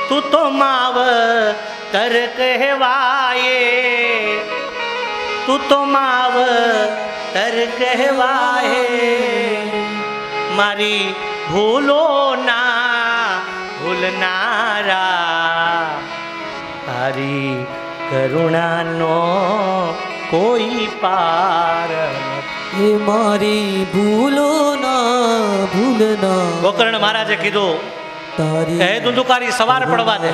તું તો માવતર કહેવાય, તું તો માવતર કહેવાય, મારી ભૂલો ના ભૂલનારા, તારી કરુણાનો કોઈ પાર એ મારી ભૂલો ના ભૂલના. ગોકર્ણ મહારાજે કીધું તારી હે ધુંધુકારી સવાર પડવા દે,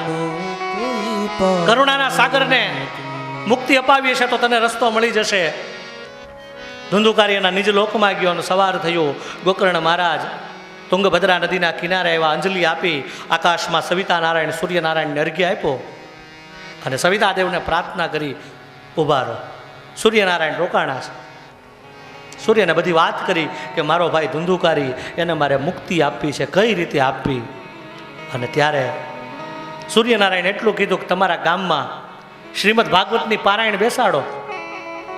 કરુણાના સાગરને મુક્તિ અપાવી છે તો તને રસ્તો મળી જશે. ધુંધુકારી એના નિજ લોકમાં ગયો અને સવાર થયું. ગોકર્ણ મહારાજ તુંગભદ્રા નદીના કિનારે આવ્યા, અંજલિ આપી, આકાશમાં સવિતા નારાયણ સૂર્યનારાયણને અર્ઘ્ય આપ્યો અને સવિતાદેવને પ્રાર્થના કરી, ઊભા રહો. સૂર્યનારાયણ રોકાણા છે. સૂર્યને બધી વાત કરી કે મારો ભાઈ ધુંધુકારી એને મારે મુક્તિ આપવી છે, કઈ રીતે આપવી. અને ત્યારે સૂર્યનારાયણ એટલું કીધું કે તમારા ગામમાં શ્રીમદ ભાગવતની પારાયણ બેસાડો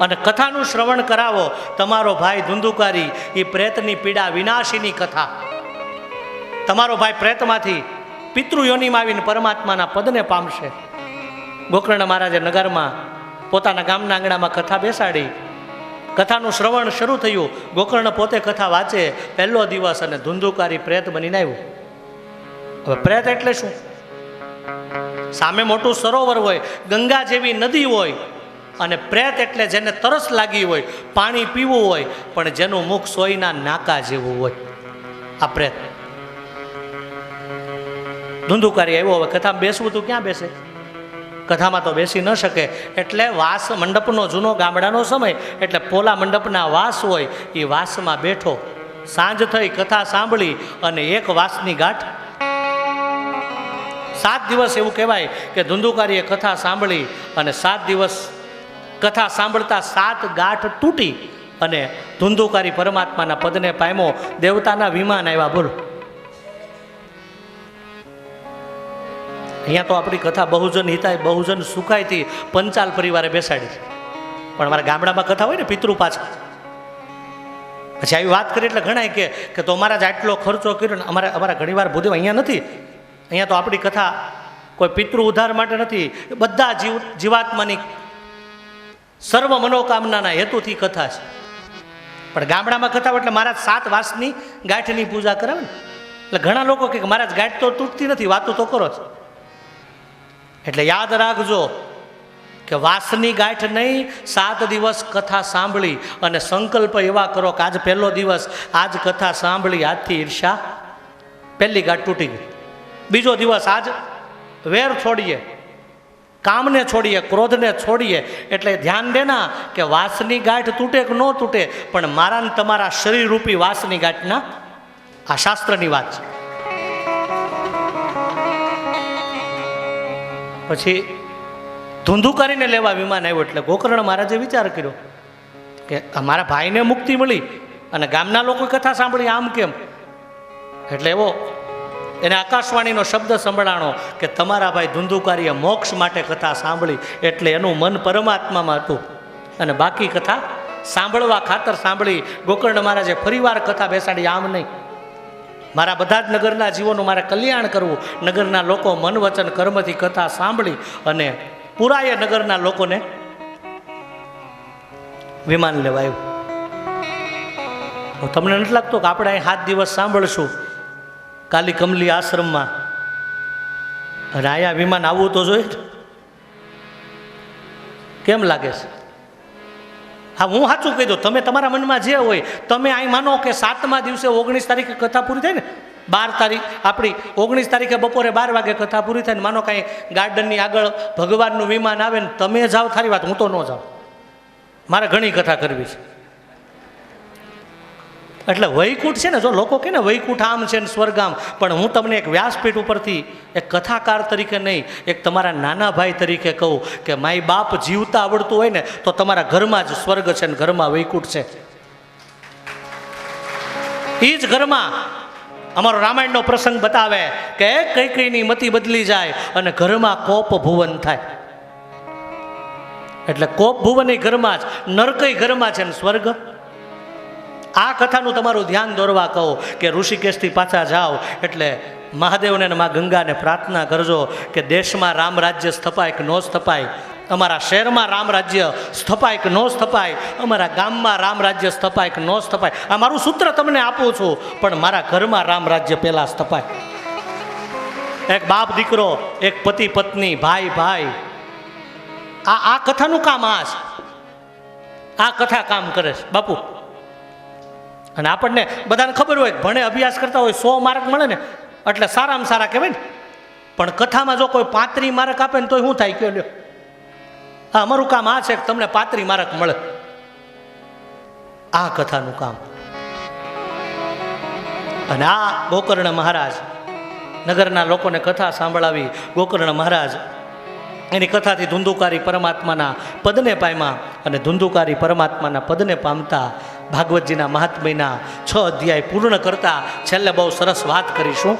અને કથાનું શ્રવણ કરાવો. તમારો ભાઈ ધુંધુકારી એ પ્રેતની પીડા વિનાશીની કથા, તમારો ભાઈ પ્રેતમાંથી પિતૃયોનીમાં આવીને પરમાત્માના પદને પામશે. ગોકર્ણ મહારાજે નગરમાં પોતાના ગામના આંગણામાં કથા બેસાડી. કથાનું શ્રવણ શરૂ થયું. ગોકર્ણ પોતે કથા વાંચે. પહેલો દિવસ અને ધુંધુકારી પ્રેત બનીને આવ્યું. હવે પ્રેત એટલે શું? સામે મોટું સરોવર હોય, ગંગા જેવી નદી હોય, અને પ્રેત એટલે જેને તરસ લાગી હોય, પાણી પીવું હોય, પણ જેનું મુખ સોયના નાકા જેવું હોય, આ પ્રેત. ધુંધુકારી આવ્યો. હવે કથામાં બેસવું તો ક્યાં બેસે? કથામાં તો બેસી ન શકે. એટલે વાસ મંડપનો જૂનો ગામડાનો સમય એટલે પોલા મંડપના વાસ હોય, એ વાસમાં બેઠો. સાંજ થઈ, કથા સાંભળી અને એક વાસની ગાંઠ. 7 દિવસ એવું કહેવાય કે ધુંધુકારીએ કથા સાંભળી અને 7 દિવસ કથા સાંભળતા 7 ગાંઠ તૂટી અને ધુંધુકારી પરમાત્માના પદને પામ્યો. દેવતાના વિમાન આવ્યા. બોલો, અહીંયા તો આપણી કથા બહુજન હિતાય બહુજન સુખાયથી પંચાલ પરિવારે બેસાડી. પણ અમારા ગામડામાં કથા હોય ને પિતૃ પાછા, પછી આવી વાત કરી એટલે ઘણા કે તો અમારા જ આટલો ખર્ચો કર્યો ને. અમારા ઘણી વાર ભૂદેવ અહીંયા નથી. અહીંયા તો આપણી કથા કોઈ પિતૃ ઉદ્ધાર માટે નથી, બધા જીવાત્માની સર્વ મનોકામનાના હેતુથી કથા છે. પણ ગામડામાં કથા એટલે મહારાજ 7 વાસની ગાંઠની પૂજા કરાવે ને. એટલે ઘણા લોકો કે મહારાજ ગાંઠ તો તૂટતી નથી, વાતો તો કરો છો. એટલે યાદ રાખજો કે વાસની ગાંઠ નહીં, 7 દિવસ કથા સાંભળી અને સંકલ્પ એવા કરો કે આજ પહેલો દિવસ, આજ કથા સાંભળી, આજથી ઈર્ષા પહેલી ગાંઠ તૂટી ગઈ. બીજો દિવસ આજ વેર છોડીએ, કામને છોડીએ, ક્રોધને છોડીએ. એટલે ધ્યાન દેના કે વાસની ગાંઠ તૂટે કે ન તૂટે, પણ મારા ને તમારા શરીર રૂપી વાસની ગાંઠના આ શાસ્ત્રની વાત છે. પછી ધુંધુકારીને લેવા વિમાન આવ્યું. એટલે ગોકર્ણ મહારાજે વિચાર કર્યો કે અમારા ભાઈને મુક્તિ મળી અને ગામના લોકો કથા સાંભળી, આમ કેમ? એટલે એવો એને આકાશવાણીનો શબ્દ સંભળાણો કે તમારા ભાઈ ધુંધુકારીએ મોક્ષ માટે કથા સાંભળી. એટલે એનું મન પરમાત્મામાં હતું અને બાકી કથા સાંભળવા ખાતર સાંભળી. ગોકર્ણ મહારાજે ફરીવાર કથા બેસાડી. આમ નહીં, મારા બધા જ નગરના જીવોનું મારે કલ્યાણ કરવું. નગરના લોકો મન વચન કર્મથી કથા સાંભળી અને પુરાએ નગરના લોકોને વિમાન લેવાયું. તમને નથી લાગતું કે આપણે અહીં 7 દિવસ સાંભળશું કાલી કમલી આશ્રમમાં, અને અહીંયા વિમાન આવવું તો જોઈએ? કેમ લાગે છે? હા, હું સાચું કહી દઉં, તમે તમારા મનમાં જે હોય તમે અહીં માનો કે 7મા દિવસે 19 તારીખે કથા પૂરી થાય ને, 12 તારીખ આપણી 19 તારીખે બપોરે 12 વાગે કથા પૂરી થાય ને, માનો કાંઈ ગાર્ડનની આગળ ભગવાનનું વિમાન આવે ને તમે જાઓ, થારી વાત, હું તો ન જાઉં, મારે ઘણી કથા કરવી છે. એટલે વૈકુંઠ છે ને, જો લોકો કહે ને વૈકુંઠ આમ છે ને સ્વર્ગ આમ, પણ હું તમને એક વ્યાસપીઠ ઉપરથી એક કથાકાર તરીકે નહીં, એક તમારા નાના ભાઈ તરીકે કહું કે માય બાપ જીવતા આવડતું હોય ને તો તમારા ઘરમાં જ સ્વર્ગ છે ને ઘરમાં વૈકુંઠ છે. એ જ ઘરમાં અમારો રામાયણનો પ્રસંગ બતાવે કે કઈ કઈની મતિ બદલી જાય અને ઘરમાં કોપ ભુવન થાય. એટલે કોપ ભુવન ઘરમાં જ, નરકઈ ઘરમાં છે ને સ્વર્ગ આ કથાનું તમારું ધ્યાન દોરવા કહો કે ઋષિકેશથી પાછા જાઓ એટલે મહાદેવને અને મા ગંગાને પ્રાર્થના કરજો કે દેશમાં રામ રાજ્ય સ્થપાય કે ન સ્થપાય, અમારા શહેરમાં રામ રાજ્ય સ્થપાય કે ન સ્થપાય, અમારા ગામમાં રામ રાજ્ય સ્થપાય કે ન સ્થપાય. આ મારું સૂત્ર તમને આપું છું, પણ મારા ઘરમાં રામ રાજ્ય પહેલાં સ્થપાય. એક બાપ દીકરો, એક પતિ પત્ની, ભાઈ ભાઈ, આ કથાનું કામ આ છે. આ કથા કામ કરે છે બાપુ. અને આપણને બધાને ખબર હોય ભણે અભ્યાસ કરતા હોય 100 માર્ક મળે ને એટલે સારામાં સારા કહેવાય ને, પણ કથામાં જો કોઈ 35 માર્ક આપે ને તોય શું થાય કયો લ્યો. હા, અમારું કામ આ છે કે તમને 35 માર્ક મળે. આ કથાનું કામ. અને આ ગોકર્ણ મહારાજ નગરના લોકોને કથા સાંભળાવી. ગોકર્ણ મહારાજ એની કથાથી ધુંધુકારી પરમાત્માના પદને પામ્યા, અને ધુંધુકારી પરમાત્માના પદને પામતા ભાગવતજીના મહાત્મ્યના 6 અધ્યાય પૂર્ણ કરતા છેલ્લે બહુ સરસ વાત કરીશું.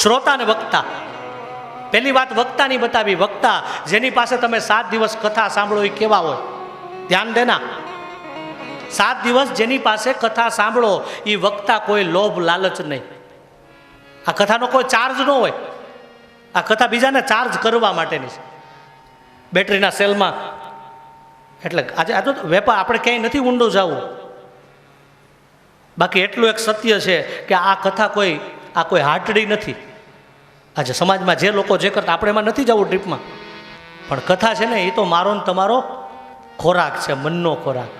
શ્રોતા ને વક્તા. પહેલી વાત વક્તાની બતાવી. વક્તા જેની પાસે તમે 7 દિવસ કથા સાંભળો એ કેવા હોય, ધ્યાન દેના. 7 દિવસ જેની પાસે કથા સાંભળો એ વક્તા કોઈ લોભ લાલચ નહીં. આ કથાનો કોઈ ચાર્જ ન હોય. આ કથા બીજાને ચાર્જ કરવા માટેની છે. બેટરીના સેલમાં એટલે આજે આ તો વેપાર, આપણે ક્યાંય નથી ઊંડું જવું. બાકી એટલું એક સત્ય છે કે આ કથા કોઈ હાટડી નથી. આજે સમાજમાં જે લોકો જે કરતા આપણે એમાં નથી જવું ટ્રીપમાં, પણ કથા છે ને એ તો મારો ને તમારો ખોરાક છે, મનનો ખોરાક.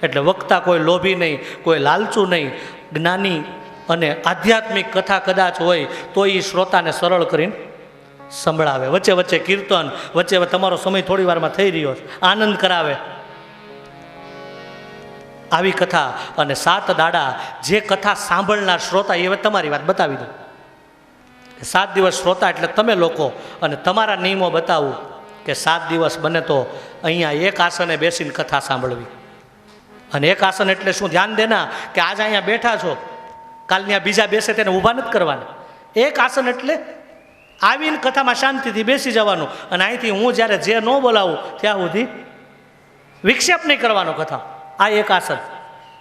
એટલે વક્તા કોઈ લોભી નહીં, કોઈ લાલચું નહીં, જ્ઞાની અને આધ્યાત્મિક કથા કદાચ હોય તો એ શ્રોતાને સરળ કરીને સંભળાવે. વચ્ચે વચ્ચે કીર્તન, વચ્ચે તમારો સમય થોડી વારમાં થઈ રહ્યો છે, આનંદ કરાવે. આવી કથા. અને 7 દાડા જે કથા સાંભળનાર શ્રોતા, એ હવે તમારી વાત બતાવી દો. 7 દિવસ શ્રોતા એટલે તમે લોકો, અને તમારા નિયમો બતાવું કે 7 દિવસ બને તો અહીંયા એક આસને બેસીને કથા સાંભળવી. અને એક આસન એટલે શું? ધ્યાન દેના કે આજે અહીંયા બેઠા છો, કાલ ત્યાં બીજા બેસે તેને ઊભા નથી કરવાના. એક આસન એટલે આવીને કથામાં શાંતિથી બેસી જવાનું, અને અહીંથી હું જ્યારે જે ન બોલાવું ત્યાં સુધી વિક્ષેપ નહીં કરવાનો કથા. આ એક આસન.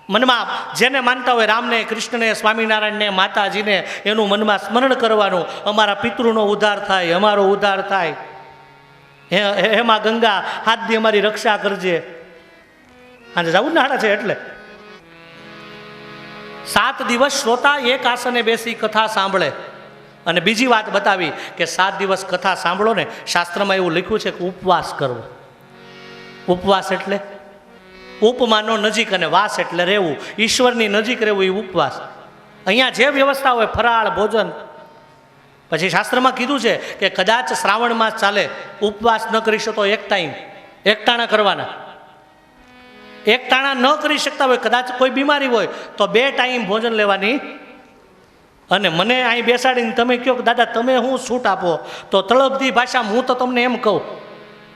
મનમાં જેને માનતા હોય, રામને, કૃષ્ણને, સ્વામિનારાયણને, માતાજીને, એનું મનમાં સ્મરણ કરવાનું. અમારા પિતૃનો ઉદ્ધાર થાય, અમારો ઉદ્ધાર થાય. હે માં ગંગા, હાથ દી અમારી રક્ષા કરજે. આજે જવું નાડા છે એટલે 7 દિવસ શ્રોતા એક આસને બેસી કથા સાંભળે. અને બીજી વાત બતાવી કે 7 દિવસ કથા સાંભળો ને, શાસ્ત્રમાં એવું લખ્યું છે કે ઉપવાસ કરવો. ઉપવાસ એટલે ઉપમાનો નજીક, અને વાસ એટલે રહેવું, ઈશ્વરની નજીક રહેવું, એ ઉપવાસ. અહીંયા જે વ્યવસ્થા હોય, ફરાળ ભોજન. પછી શાસ્ત્રમાં કીધું છે કે કદાચ શ્રાવણ માસ ચાલે, ઉપવાસ ન કરી શકો એક ટાઈમ, એક ટાણા કરવાના. એક ટાણા ન કરી શકતા હોય, કદાચ કોઈ બીમારી હોય તો 2 ટાઈમ ભોજન લેવાની. અને મને અહીં બેસાડીને તમે કહો કે દાદા તમે હું છૂટ આપો, તો તળપદી ભાષામાં હું તો તમને એમ કહું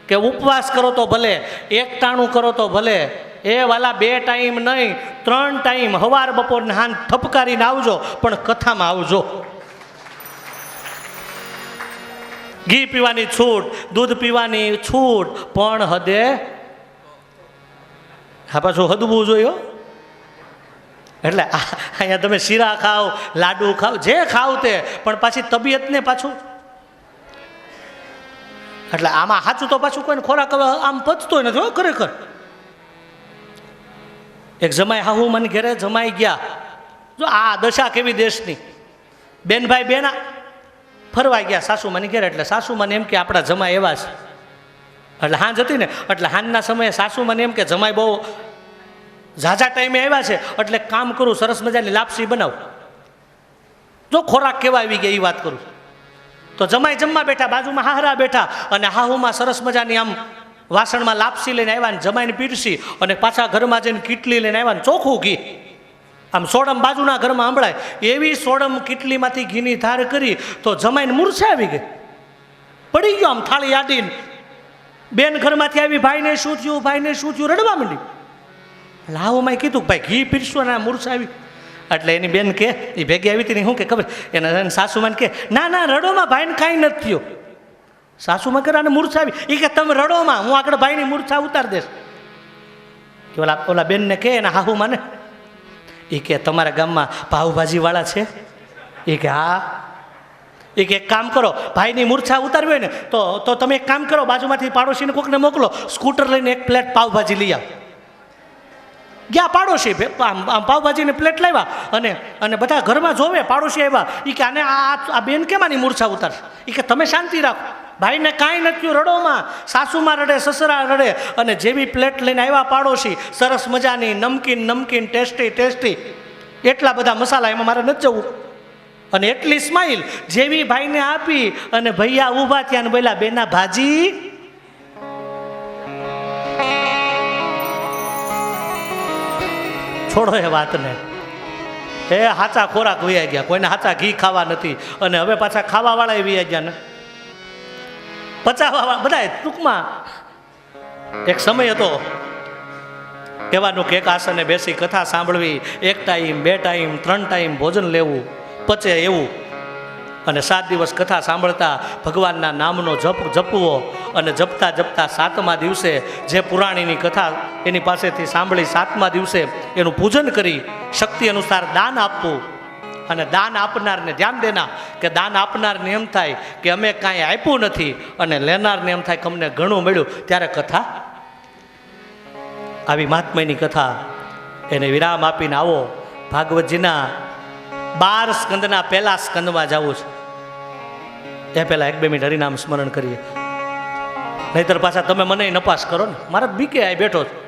કે ઉપવાસ કરો તો ભલે, એક ટાણું કરો તો ભલે, એ વાલા 2 ટાઈમ નહીં, 3 ટાઈમ, સવાર બપોર ને હાંજ ઠપકારીને આવજો, પણ કથામાં આવજો. ઘી પીવાની છૂટ, દૂધ પીવાની છૂટ, પણ હદે. હા, પાછું હદવું જોઈએ. એટલે અહીંયા તમે શીરા ખાઓ, લાડુ ખાઓ, જે ખાવ તે, પણ પાછી તબિયતને પાછું. એટલે આમાં સાચું તો પાછું કોઈને ખોરાક આમ પચતો નથી હો ખરેખર. એક જમાઈ હાહુ મને ઘેરે જમાઈ ગયા. જો આ દશા કેવી દેશની. બેનભાઈ બેના ફરવા ગયા સાસુમાની ઘેરે, એટલે સાસુમાને એમ કે આપણા જમાઈ એવા છે. એટલે હાંજ હતી ને, એટલે હાંજના સમયે સાસુમાને એમ કે જમાઈ બહુ ઝાઝા ટાઈમે આવ્યા છે, એટલે કામ કરું, સરસ મજાની લાપસી બનાવું. જો ખોરાક કેવા આવી ગયા એ વાત કરું. તો જમાઈ જમવા બેઠા, બાજુમાં હાહરા બેઠા, અને હાહુમાં સરસ મજાની આમ વાસણમાં લાપસી લઈને આવ્યા, ને જમાઈને પીરસી, અને પાછા ઘરમાં જઈને કીટલી લઈને આવ્યા, ને ચોખ્ખું ઘી. આમ સોડમ બાજુના ઘરમાં સાંભળાય એવી સોડમ કીટલીમાંથી ઘીની ધાર કરી તો જમાઈને મૂર્છા આવી ગઈ, પડી ગયો આમ થાળી આડીને. બેન ઘરમાંથી આવી, ભાઈને શું થયું, ભાઈને શું થયું, રડવા માંડી. લાવોમાં કીધું ભાઈ ઘી પીરસું, અને મૂર્છા આવી. એટલે એની બેન કે એ ભેગી આવી હતી ને, શું કે ખબર, એના સાસુમાન કે ના ના રડોમાં ભાઈને કાંઈ નથી થયું. સાસુમાં કરે અને મૂર્છા આવી. એ કે તમે રડોમાં, હું આગળ ભાઈની મૂર્છા ઉતાર દઈશ. ઓલા બેનને કે એના હાહુમાં ને એ કે તમારા ગામમાં પાવભાજીવાળા છે? એ કે હા. એ કે એક કામ કરો, ભાઈની મૂર્છા ઉતારવી હોય ને તો તમે એક કામ કરો, બાજુમાંથી પાડોશીને કોકને મોકલો, સ્કૂટર લઈને એક પ્લેટ પાવભાજી લઈ આવ. ગયા પાડોશી આમ પાવભાજીની પ્લેટ લાવ્યા અને બધા ઘરમાં જોવે, પાડોશી આવ્યા. એ કે આને આ બેન કેમ આની મૂર્છા ઉતારશે? એ કે તમે શાંતિ રાખો, ભાઈને કાંઈ નથી રડોમાં, સાસુમાં રડે, સસરા રડે. અને જેવી પ્લેટ લઈને આવ્યા પાડોશી, સરસ મજાની નમકીન ટેસ્ટી, એટલા બધા મસાલા, એમાં મારે નથી જવું. અને એટલી સ્માઈલ જેવી ભાઈને આપી અને ભૈયા ઊભા થયા ને બોલ્યા, બેના ભાજી. છોડો એ વાતને. એ હાચા ખોરાક વૈયા ગયા, કોઈને હાચા ઘી ખાવા નથી. અને હવે પાછા ખાવાવાળા વૈયા ગયા ને, પચાવવા બધા. ટૂંકમાં એક સમય હતો કહેવાનું કે એક આસને બેસી કથા સાંભળવી, 1 ટાઈમ 2 ટાઈમ 3 ટાઈમ ભોજન લેવું, પચે એવું. અને 7 દિવસ કથા સાંભળતા, ભગવાનના નામનો જપ જપવો. અને જપતા 7મા દિવસે જે પુરાણીની કથા એની પાસેથી સાંભળી, 7મા દિવસે એનું પૂજન કરી શક્તિ અનુસાર દાન આપવું. અને દાન આપનારને ધ્યાન દેના કે દાન આપનારને એમ થાય કે અમે કાંઈ આપ્યું નથી, અને લેનારને એમ થાય કે અમને ઘણું મળ્યું. ત્યારે કથા આવી મહાત્મ્યની કથા એને વિરામ આપીને આવો. ભાગવતજીના 12 સ્કંદના પહેલા સ્કંદમાં જવું છે. એ પહેલાં 1-2 મિનિટ હરિનામ સ્મરણ કરીએ, નહીતર પાછા તમે મને નપાસ કરો ને. મારા બીકે આ બેઠો છું.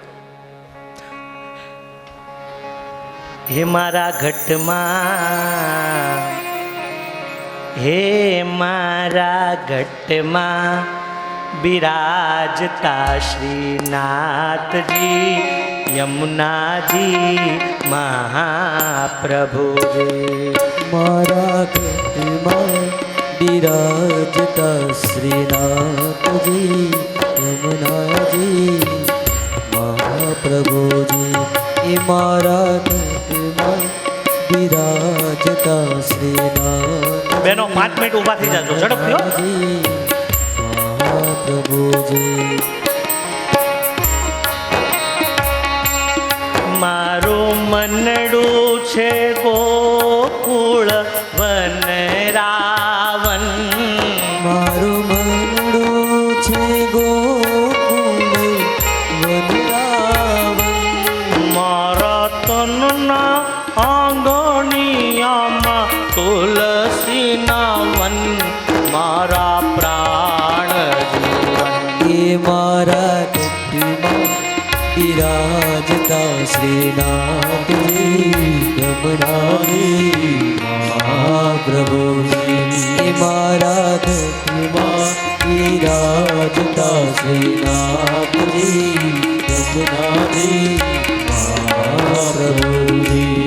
હે મારા ઘટમાં, હે મારા ઘટમાં બિરાજતા શ્રીનાથજી, યમુનાજી મહાપ્રભુજી. મારા ઘટમાં બિરાજતા શ્રીનાથજી, યમુનાજી મહાપ્રભુજી. એ મારા ઘટમાં બિરાજતા શ્રીનાથ. બેનો 5 મિનિટ ઊભા થઈ જાજો, ઝડપથી. મહાપ્રભુજી. મારું મનડું છે ગોકુળ વનરાવન, મારું મનડું છે ગોકુળ વનરાવન. મારા તનના આંગણિયામાં તુલસીના વન, મારા પ્રાણ જીવન. એ મારા ઘટમાં બિરાજતા શ્રીનાથજી, યમુનાજી મહાપ્રભુજી. એ મારા ઘટમાં બિરાજતા શ્રીનાથજી, યમુનાજી મહાપ્રભુજી.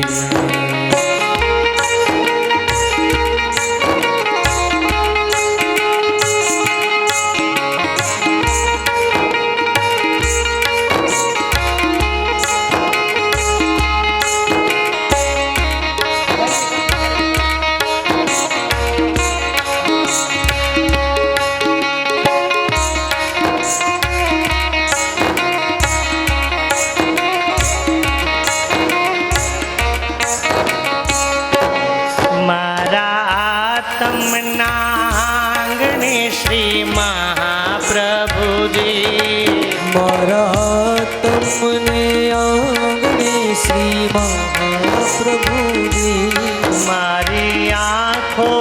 મારા તમને આંગણે શ્રી મહાપ્રભુજી. મારી આંખો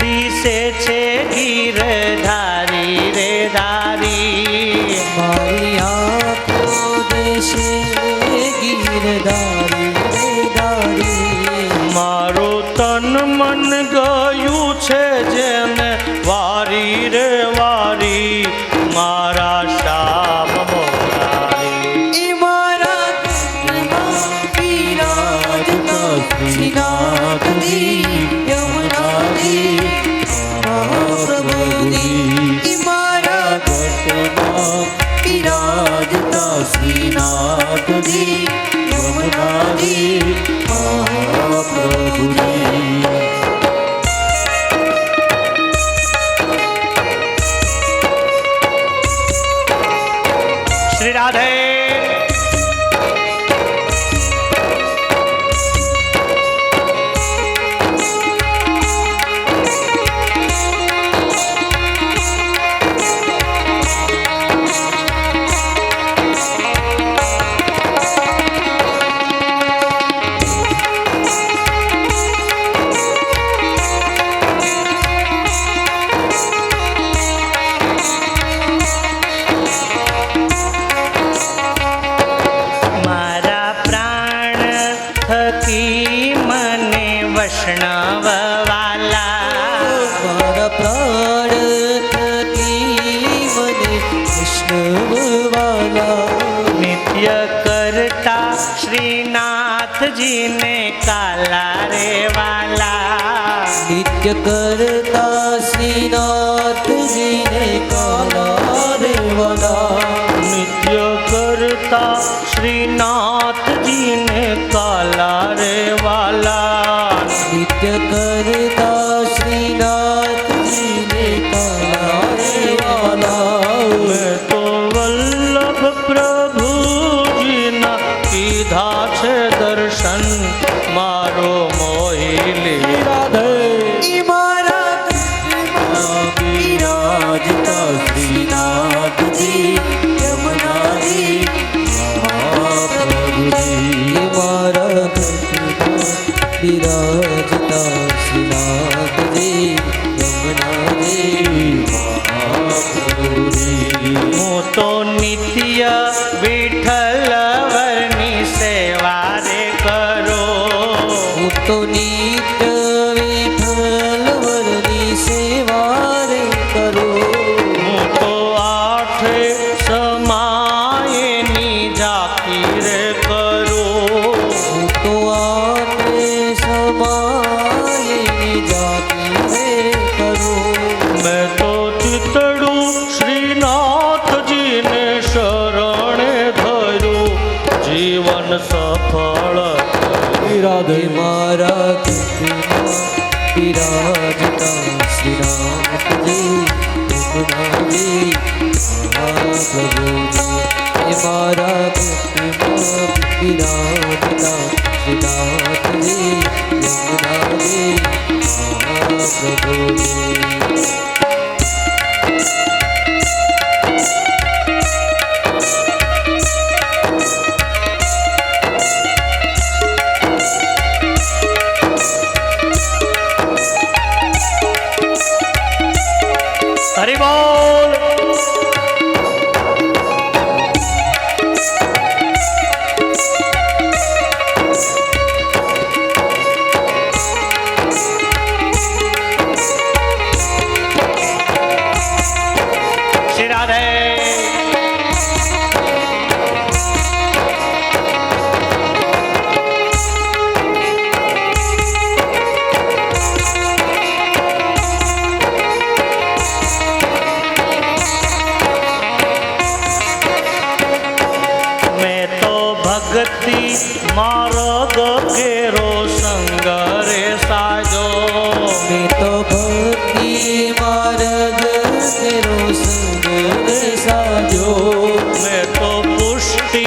દિશે છે ગીરધારી રે ધારી, મારી આંખો દેશે ગીરધારી રે ધારી. મારું તન મન ગયું છે જેને વારી રે વારી, મારા શ્યામ મોરારી. એ મારા બિરાજતા શ્રીનાથજી, યમુનાજી મહાપ્રભુજી. એ મારા ઘટમાં બિરાજતા શ્રીનાથજી, યમુનાજી મહાપ્રભુજી. પ્રાણ થકી મને કૃષ્ણ વાલા નિત્ય કરતા શ્રીનાથજીને કાલા રે વાલા નિત્ય કરતા શ્રીનાથજીને કાલા રે વાલા નિત્ય કરતા શ્રીનાથજીને કાલા રે વાલા નિત્ય કરતા શ્રીનાથજીને કાલા રે વાલા મેં તો વલ્લભ પ્રભુજીના કીધા છે દર્શન મારો મોહી લીધા બિરાજતા શ્રીનાથજી યમુનાજી મહાપ્રભુજી મારા બિરાજતા શ્રીનાથજી યમુનાજી મહાપ્રભુજી હું તો નિત્ય વિઠ્ઠલ વરની સેવા રે કરો હું તો નિત્ય વિઠ્ઠલ વરની સેવા રે કરું હું તો આઠે સમાયની ઝાંખી રે કરું હું તો આઠે સમાયની જાતિ રે કરું મેં તો ચિતડું શ્રીનાથજીને શરણે ધર્યું જીવન સફળ રાધે મારા કૃષ્ણ બિરાજતા શ્રીનાથજી યમુનાજી મહાપ્રભુજી હે મારા કૃષ્ણ બિરાજતા શ્રીનાથજી યમુનાજી મહાપ્રભુજી હરિ બોલ શ્રી રાધે મેં તો ભક્તિ માર્ગ કેરો સંગ રે સાજો મેં તો ભક્તિ માર્ગ તેરો સંગ રે સાજો મેં તો પુષ્ટિ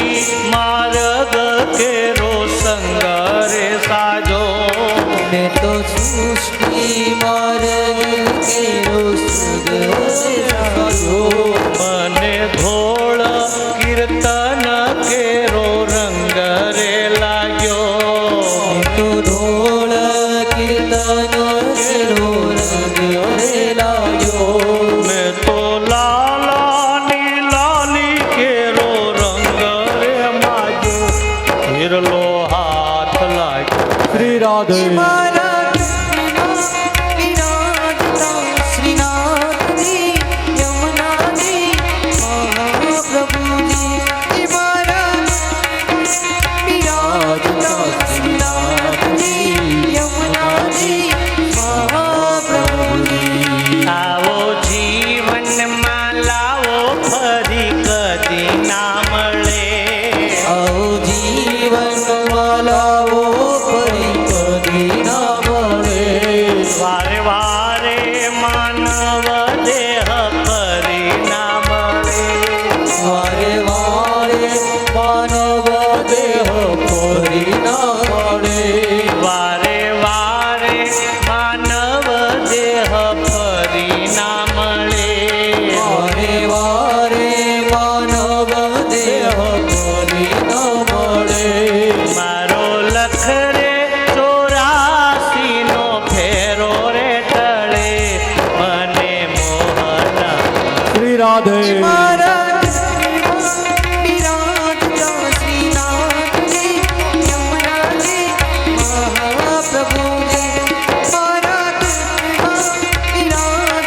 માર્ગ કેરો સંગ રે સાજો મેં તો સૃષ્ટિ માર્ગ તેરો સંગ રે સાજો મને ધોળ કીર્તન કેરો રંગ રે લાગ્યો તો ઢોળ કીર્તન તેરો રંગ રે લાગ્યો મેં તો લાલાની લાલી કેરો રંગ રે માગ્યો હિરલો હાથ લાગ્યો શ્રી રાધે મારા બિરાજતા શ્રીનાથજી યમુનાજી મહાપ્રભુજી મારા બિરાજતા શ્રીનાથજી યમુનાજી મહાપ્રભુજી આવો જીવનમાં લાવો ફરી કદી ના મળે આવો જીવન વાલાવો ફરી કદી ના મળે વારે વારે માનવ દેહ ફરી ના મળે વારે વારે માનવ દેહ ફરી ના મળે વારે વારે માનવ દેહ ફરી ના મળે વારે વારે માનવ દેહ ફરી ના મળે મારો લખ રે 84 નો ફેરો રે ટળે મને મોહન શ્રી રાધે મારા બિરાજતા શ્રીનાથજી યમુનાજી મહાપ્રભુજી મારા બિરાજતા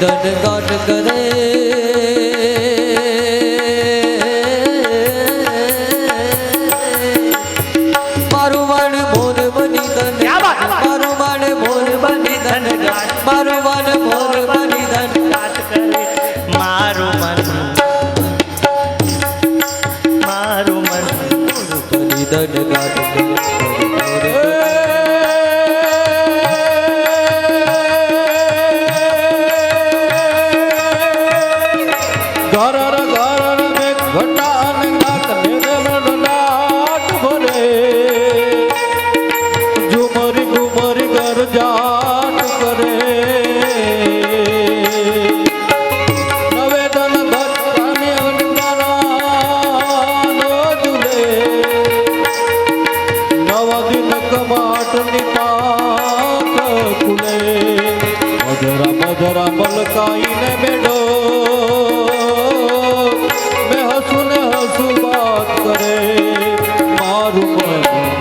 ધન ગાટ કરે મારું મન મોર બની ધન ક્યા વાત? મારું મન મોર બની ધન ગાટ મારું મન મોર બની ધન ગાટ કરે મારું મન મારું મન બની ધન ગાટ કરે ઘર ઘર મેં ઘટાન નાક નિર્મળ નાટ ભરે ઝુમરી ઘુમરી ઘર જાટ કરે નવેદન ભટ્ટાની અનગાનો ઝૂલે નવ દિન કમાટની પાક ખુલે મધરા મધરા મલકાઈને મેડો કરે મારું મન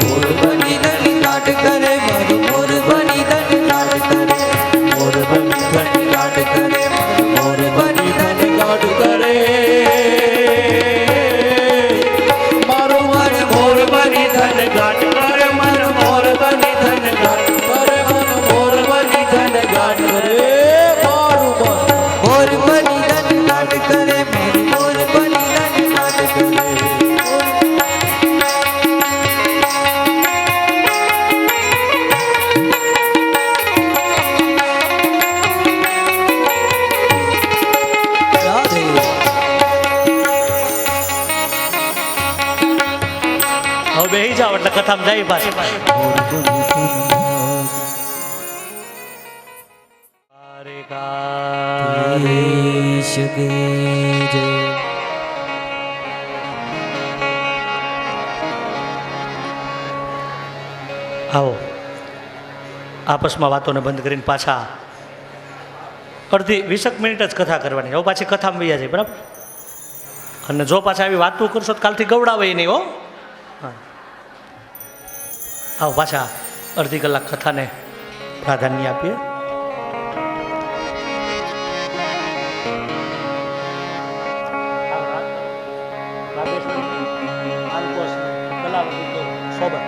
મોર બની ધન ગાટ કરે મારું મોર બની ધન ગાટ કરે મોર બની ધન ગાટ કરે મોર બની ધન ગાટ કરે મારું મન મોર બની ધન ગાટ કરે મન મોર બની ધન ગાટ કરે મન મોર બની ધન ગાટ કરે મારું મન મોર બની ધન ગાટ કરે મોર બની ધન ગાટ કરે રાધે હવે બેહી જાવ એટલે કથામાં જાય પાછી દેશ કે જય આવો આપસમાં વાતોને બંધ કરીને પાછા અડધી 20 મિનિટ જ કથા કરવાની હવે પાછી કથામાં વૈયા જાય બરાબર અને જો પાછા આવી વાતો કરશો તો કાલથી ગવડાવે નહીં હો હા આવો પાછા અડધી કલાક કથાને પ્રાધાન્ય આપીએ સોબત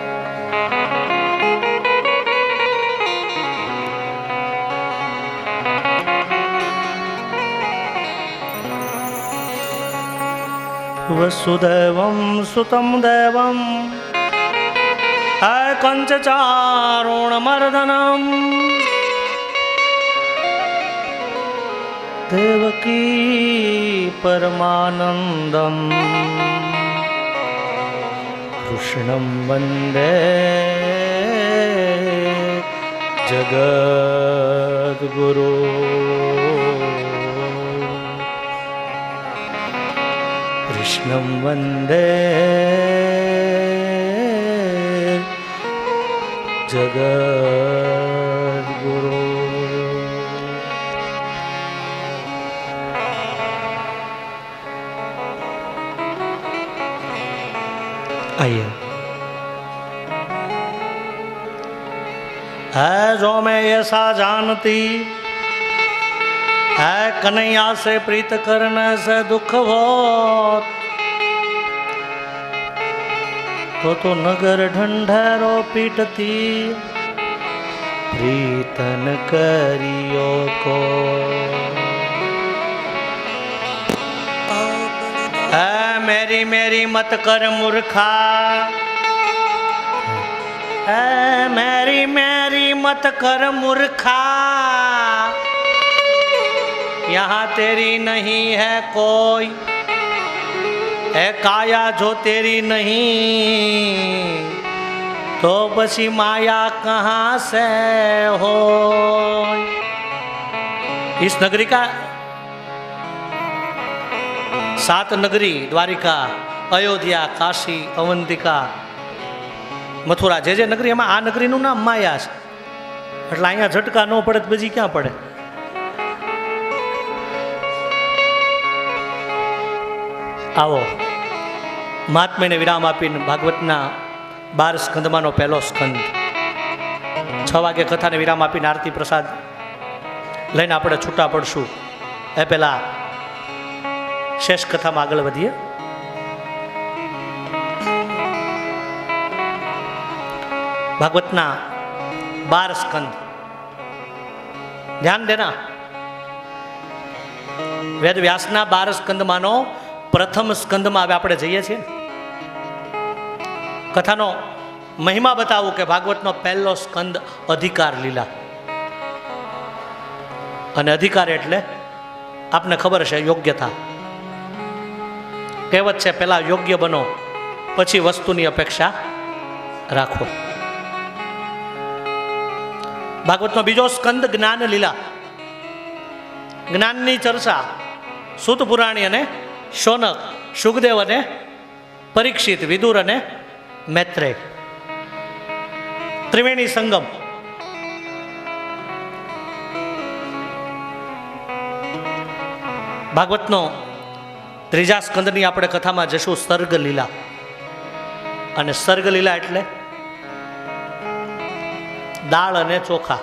વસુદેવમ સુતમ દેવમ કંચચારુણમર્દનમ દેવકી પરમાનંદમ કૃષ્ણમ વંદે જગદ્ગુરુ કૃષ્ણમ વંદે જગદ્ગુરુ आइए है जो मैं ऐसा जानती है कन्हैया से प्रीत करने से दुख बहुत तो नगर ढंढेरो पीटती प्रीतन करियो को है मेरी मेरी मत कर मूर्खा है मेरी मेरी मत कर मूर्खा यहाँ तेरी नहीं है कोई है काया जो तेरी नहीं तो बसी माया कहाँ से हो इस नगरी का 7 नगरी द्वारिका अयोध्या काशी अवंतिका मथुरा जे नगरी एम आ नगरी नाम माया है એટલે અહીંયા ઝટકા ન પડે તો બીજી ક્યાં પડે આવો મહાત્મ્યને વિરામ આપીને ભાગવતના 12 સ્કંદમાંનો પહેલો સ્કંદ 6 વાગે કથાને વિરામ આપીને આરતી પ્રસાદ લઈને આપણે છૂટા પડશું એ પહેલા શેષ કથામાં આગળ વધીએ. ભાગવતના 12 સ્કંદ. ધ્યાન દેના, વેદ વ્યાસના 12 સ્કંદમાંનો પ્રથમ સ્કંદમાં હવે આપણે જઈએ છીએ. કથાનો મહિમા બતાવું કે ભાગવતનો પહેલો સ્કંદ અધિકાર લીલા. અને અધિકાર એટલે આપને ખબર છે યોગ્યતા. કહેવત છે પહેલા યોગ્ય બનો પછી વસ્તુની અપેક્ષા રાખો. ભાગવતનો બીજો સ્કંદ જ્ઞાન લીલા. જ્ઞાનની ચર્ચા સૂત પુરાણી અને શૌનક, સુખદેવ અને પરીક્ષિત, વિદુર અને મૈત્રેય, ત્રિવેણી સંગમ. ભાગવતનો ત્રીજા સ્કંદની આપણે કથામાં જશું સર્ગ લીલા. અને સર્ગ લીલા એટલે દાળ અને ચોખા.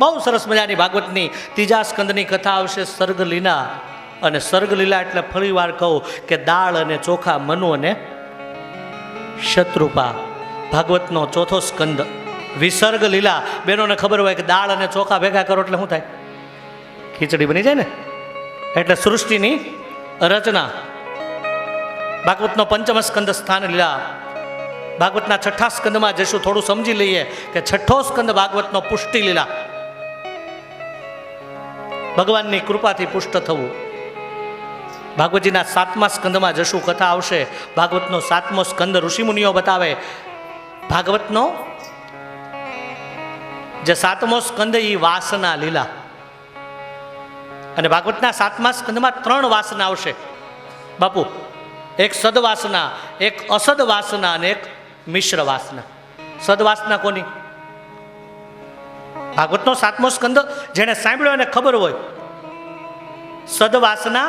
બહુ સરસ મજાની ભાગવતની ત્રીજા સ્કંદની કથા આવશે સર્ગ લીલા. અને સર્ગ લીલા એટલે ફરી વાર કહું કે દાળ અને ચોખા, મનુ અને શત્રુપા. ભાગવતનો ચોથો સ્કંદ વિસર્ગ લીલા. બહેનોને ખબર હોય કે દાળ અને ચોખા ભેગા કરો એટલે શું થાય? ખીચડી બની જાય ને. એટલે સૃષ્ટિની રચના. ભાગવતનો પંચમ સ્કંદ સ્થાન લીલા. ભાગવતના છઠ્ઠા સ્કંદમાં જશું, થોડું સમજી લઈએ કે છઠ્ઠો સ્કંદ ભાગવતનો પુષ્ટિ લીલા. ભગવાનની કૃપાથી પુષ્ટ થવું. ભાગવતજીના 7મા સ્કંદમાં જશું, કથા આવશે. ભાગવતનો 7મો સ્કંદ ઋષિમુનિઓ બતાવે. ભાગવતનો જે 7મો સ્કંદ એ વાસના લીલા. અને ભાગવતના 7મા સ્કંદમાં 3 વાસના આવશે બાપુ. એક સદવાસના, એક અસદ વાસના અને એક મિશ્ર વાસના. સદવાસના કોની? ભાગવતનો 7મો સ્કંદ જેને સાંભળ્યો એને ખબર હોય. સદવાસના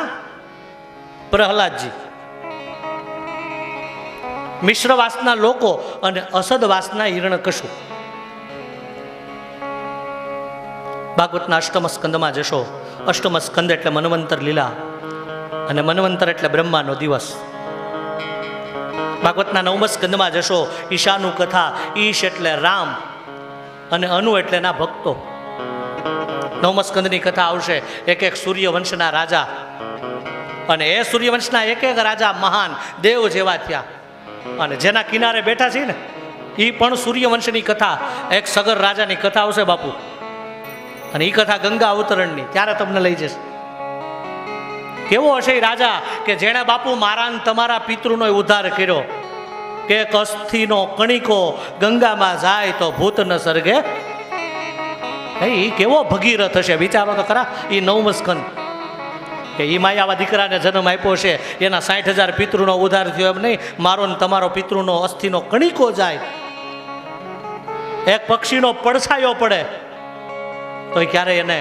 પ્રહલાદજી, મિશ્ર વાસના લોકો અને અસદ વાસના હિરણ્યકશિપુ. ભાગવતના 8મ સ્કંદમાં જશો. 8મ સ્કંદ એટલે મન્વંતર લીલા. અને મન્વંતર એટલે બ્રહ્માનો દિવસ. ભાગવતના 9મા સ્કંદમાં જશો, ઈશાનું કથા. ઈશ એટલે રામ અને અનુ એટલે એના ભક્તો. 9મા સ્કંદની કથા આવશે. એક એક સૂર્યવંશના રાજા. અને એ સૂર્યવંશના એક એક રાજા મહાન દેવ જેવા થયા. અને જેના કિનારે બેઠા છે ને એ પણ સૂર્યવંશની કથા. એક સગર રાજાની કથા આવશે બાપુ. અને એ કથા ગંગા અવતરણની. ત્યારે તમને લઈ જશે. કેવો હશે એ રાજા કે જેણે બાપુ મારા ને તમારા પિતૃનો ઉદ્ધાર કર્યો. કે અસ્થિનો કણિકો ગંગામાં જાય તો ભૂત ન સર્ગે. એ કેવો ભગીરથ હશે, વિચારો તો ખરા. એ 9મો સ્કંદ કે એ માયાવા દીકરાને જન્મ આપ્યો છે, એના 60,000 પિતૃનો ઉદ્ધાર થયો. એમ નહીં, મારો ને તમારો પિતૃનો અસ્થિનો કણિકો જાય, એક પક્ષીનો પડછાયો પડે તો ક્યારે એને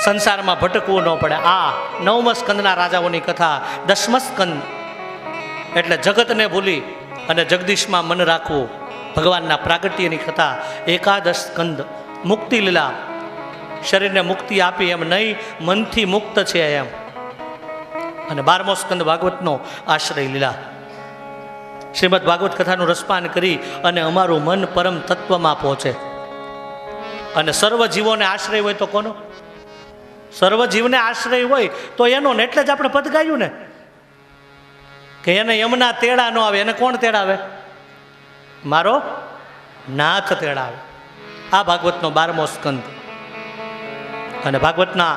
સંસારમાં ભટકવું ન પડે. આ 9મા સ્કંદના રાજાઓની કથા. 10મા સ્કંદ એટલે જગતને ભૂલી અને જગદીશમાં મન રાખવું. ભગવાનના પ્રાગટ્યની કથા. 11 સ્કંદ મુક્તિ લીલા. શરીરને મુક્તિ આપી એમ નહીં, મનથી મુક્ત છે એમ. અને 12મો સ્કંદ ભાગવતનો આશ્રય લીલા. શ્રીમદ ભાગવત કથાનું રસપાન કરી અને અમારું મન પરમ તત્વમાં પહોંચે. અને સર્વ જીવોને આશ્રય હોય તો કોનો? સર્વ જીવને આશ્રય હોય તો એનો ને. એટલે જ આપણે પદ ગાયું ને કે એને યમના તેડા ન આવે. એને કોણ તેડાવે? મારો નાથ તેડાવે. આ ભાગવતનો 12મો સ્કંદ. અને ભાગવતના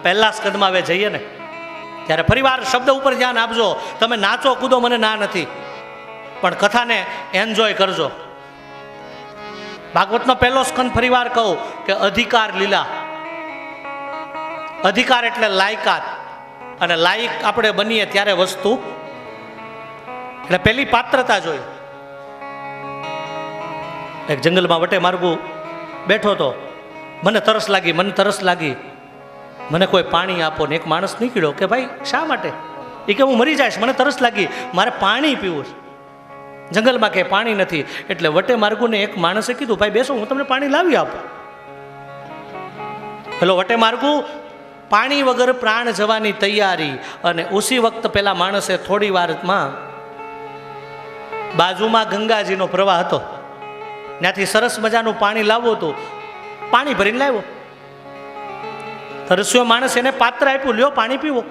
પહેલા સ્કંદમાં હવે જઈએ ને ત્યારે ફરીવાર શબ્દ ઉપર ધ્યાન આપજો. તમે નાચો કૂદો, મને ના નથી, પણ કથાને એન્જોય કરજો. ભાગવતનો પહેલો સ્કંદ ફરીવાર કહું કે અધિકાર લીલા. અધિકાર એટલે લાયકાત. અને લાયક આપણે બનીએ ત્યારે વસ્તુ એટલે પહેલી પાત્રતા જોઈ. એક જંગલમાં વટે માર્ગું બેઠો હતો. મને તરસ લાગી, મને તરસ લાગી, મને કોઈ પાણી આપો. ને એક માણસ નીકળ્યો કે ભાઈ શા માટે? એ કે હું મરી જઈશ, મને તરસ લાગી, મારે પાણી પીવું છે. જંગલમાં કે પાણી નથી. એટલે વટે માર્ગુને એક માણસે કીધું ભાઈ બેસો, હું તમને પાણી લાવી આપું. પેલો વટે માર્ગું પાણી વગર પ્રાણ જવાની તૈયારી, અને ઉસી વખત પેલા માણસે થોડી વારમાં બાજુમાં ગંગાજીનો પ્રવાહ હતો, ત્યાંથી સરસ મજાનું પાણી લાવવું હતું, પાણી ભરીને લાવ્યો. તરસ્યો માણસ એને પાત્ર આપ્યું, લ્યો પાણી પીવો.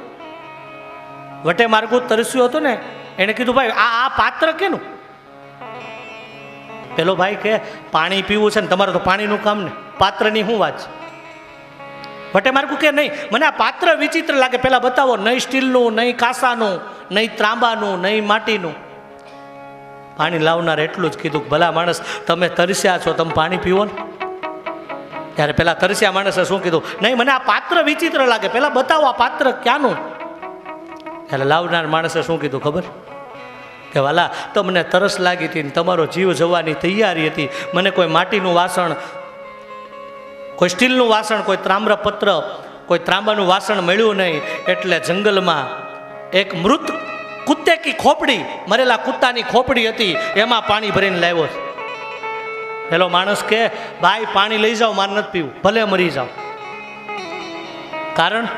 વટે માર્ગું તરસ્યો હતો ને, એને કીધું ભાઈ આ પાત્ર કેનું? પેલો ભાઈ કે પાણી પીવું છે ને તમારે તો પાણીનું કામ ને, પાત્રની શું વાત છે? વટે માર્ગું કે નહીં, મને આ પાત્ર વિચિત્ર લાગે, પેલા બતાવો. નહીં સ્ટીલનું, નહીં કાંસાનું, નહીં ત્રાંબાનું, નહીં માટીનું. પાણી લાવનાર એટલું જ કીધું, ભલા માણસ તમે તરસ્યા છો, તમે પાણી પીવો ને. ત્યારે પેલા તરસ્યા માણસે શું કીધું? નહીં, મને આ પાત્ર વિચિત્ર લાગે, પેલા બતાવો આ પાત્ર ક્યાંનું. ત્યારે લાવનાર માણસે શું કીધું ખબર? કે વાલા તમને તરસ લાગી હતી ને તમારો જીવ જવાની તૈયારી હતી, મને કોઈ માટીનું વાસણ, કોઈ સ્ટીલનું વાસણ, કોઈ તામ્રપત્ર, કોઈ ત્રાંબાનું વાસણ મળ્યું નહીં, એટલે જંગલમાં એક મૃત કુત્તે કી ખોપડી, મરેલા કૂતાની ખોપડી હતી, એમાં પાણી ભરીને લાવ્યો છે. પેલો માણસ કે ભાઈ પાણી લઈ જાઓ, મારે નથી પીવું, ભલે મરી જાઓ. કારણ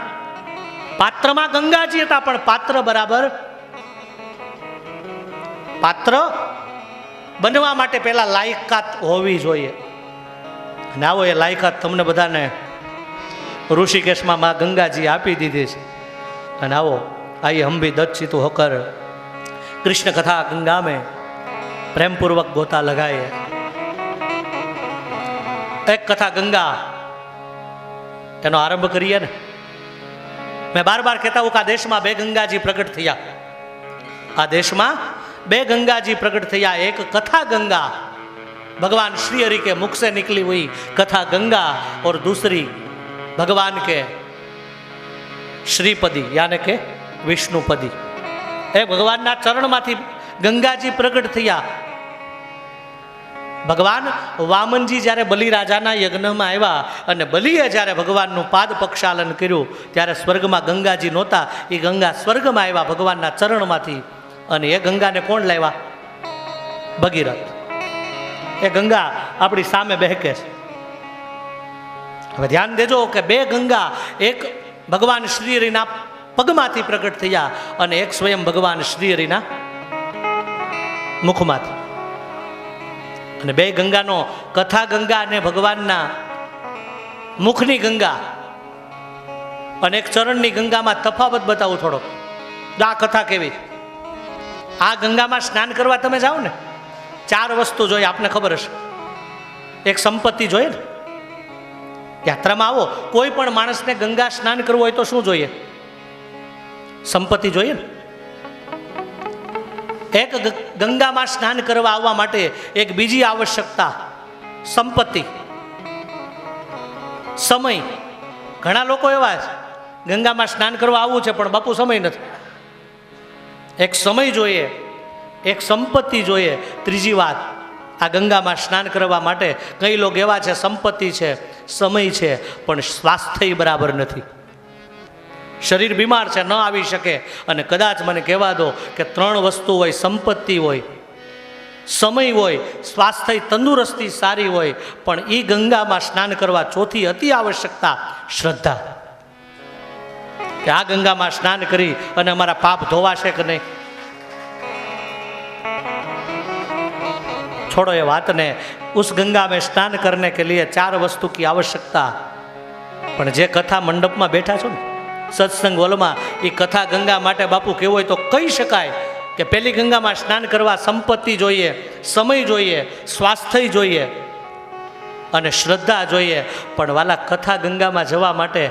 પાત્રમાં ગંગાજી હતા, પણ પાત્ર બરાબર, પાત્ર બનવા માટે પહેલા લાયકાત હોવી જોઈએ. અને આવો એ લાયકાત તમને બધાને ઋષિકેશમાં માં ગંગાજી આપી દીધી છે. અને આવો આઈ હમ ભી દચ્છિતુ હોકર કૃષ્ણ કથા ગંગા में प्रेमपूर्वक गोता लगाए. एक कथा गंगा એનો આરંભ કરીએ ને. मैं बार बार कहता हूं कि आ देश में 2 गंगाजी प्रकट थया. आ देश में 2 गंगाजी प्रकट थया. एक कथा गंगा, भगवान श्री हरि के मुख से निकली हुई कथा गंगा, और दूसरी भगवान के श्रीपदी यानी के विष्णुपदी. ए भगवान ना चरण माथी गंगाजी प्रकट थया. भगवान वामनजी જ્યારે બલિરાજાના યજ્ઞમાં આવ્યા અને બલિએ જ્યારે ભગવાનનું પાદ પક્ષાલન કર્યું, ત્યારે સ્વર્ગમાં ગંગાજી નહોતા. એ ગંગા સ્વર્ગમાં આવ્યા ભગવાનના ચરણમાંથી. અને એ ગંગાને કોણ લાવ્યા? ભગીરથ. એ ગંગા આપણી સામે બહેકે છે. હવે ધ્યાન દેજો કે 2 ગંગા, એક ભગવાન શ્રી હરિના પગમાંથી પ્રગટ થયા અને એક સ્વયં ભગવાન શ્રી હરિના મુખમાંથી. અને 2 ગંગાનો, કથા ગંગા અને ભગવાનના મુખની ગંગા અને એક ચરણની ગંગામાં તફાવત બતાવું થોડો. આ કથા કેવી? આ ગંગામાં સ્નાન કરવા તમે જાઓ ને, 4 વસ્તુ જોઈએ, આપને ખબર હશે. એક સંપત્તિ જોઈએ ને, યાત્રામાં આવો, કોઈ પણ માણસને ગંગા સ્નાન કરવું હોય તો શું જોઈએ? સંપત્તિ જોઈએ ને. એક ગંગામાં સ્નાન કરવા આવવા માટે એક બીજી આવશ્યકતા સંપત્તિ, સમય. ઘણા લોકો એવા છે ગંગામાં સ્નાન કરવા આવવું છે પણ બાપુ સમય નથી. એક સમય જોઈએ, એક સંપત્તિ જોઈએ. ત્રીજી વાત, આ ગંગામાં સ્નાન કરવા માટે કઈ લોકો એવા છે, સંપત્તિ છે, સમય છે, પણ સ્વાસ્થ્ય બરાબર નથી. શરીર બીમાર છે, ન આવી શકે. અને કદાચ મને કહેવા દો કે 3 વસ્તુ હોય, સંપત્તિ હોય, સમય હોય, સ્વાસ્થ્ય તંદુરસ્તી સારી હોય, પણ એ ગંગામાં સ્નાન કરવા ચોથી અતિ આવશ્યકતા શ્રદ્ધા. કે આ ગંગામાં સ્નાન કરી અને અમારા પાપ ધોવાશે કે નહીં. छोड़ो ये बात ने. उस गंगा में स्नान करने के लिए 4 वस्तु की आवश्यकता. पण जे कथा मंडप में बैठा छो ने सत्संग हॉल में, ये कथा गंगा माटे बापू केवो तो कही शकाय कि पहली गंगा में स्नान करवा संपत्ति जोईए, समय जोईए, स्वास्थ्य जोईए अने श्रद्धा जोईए. पण वाला कथा गंगा में जवा माटे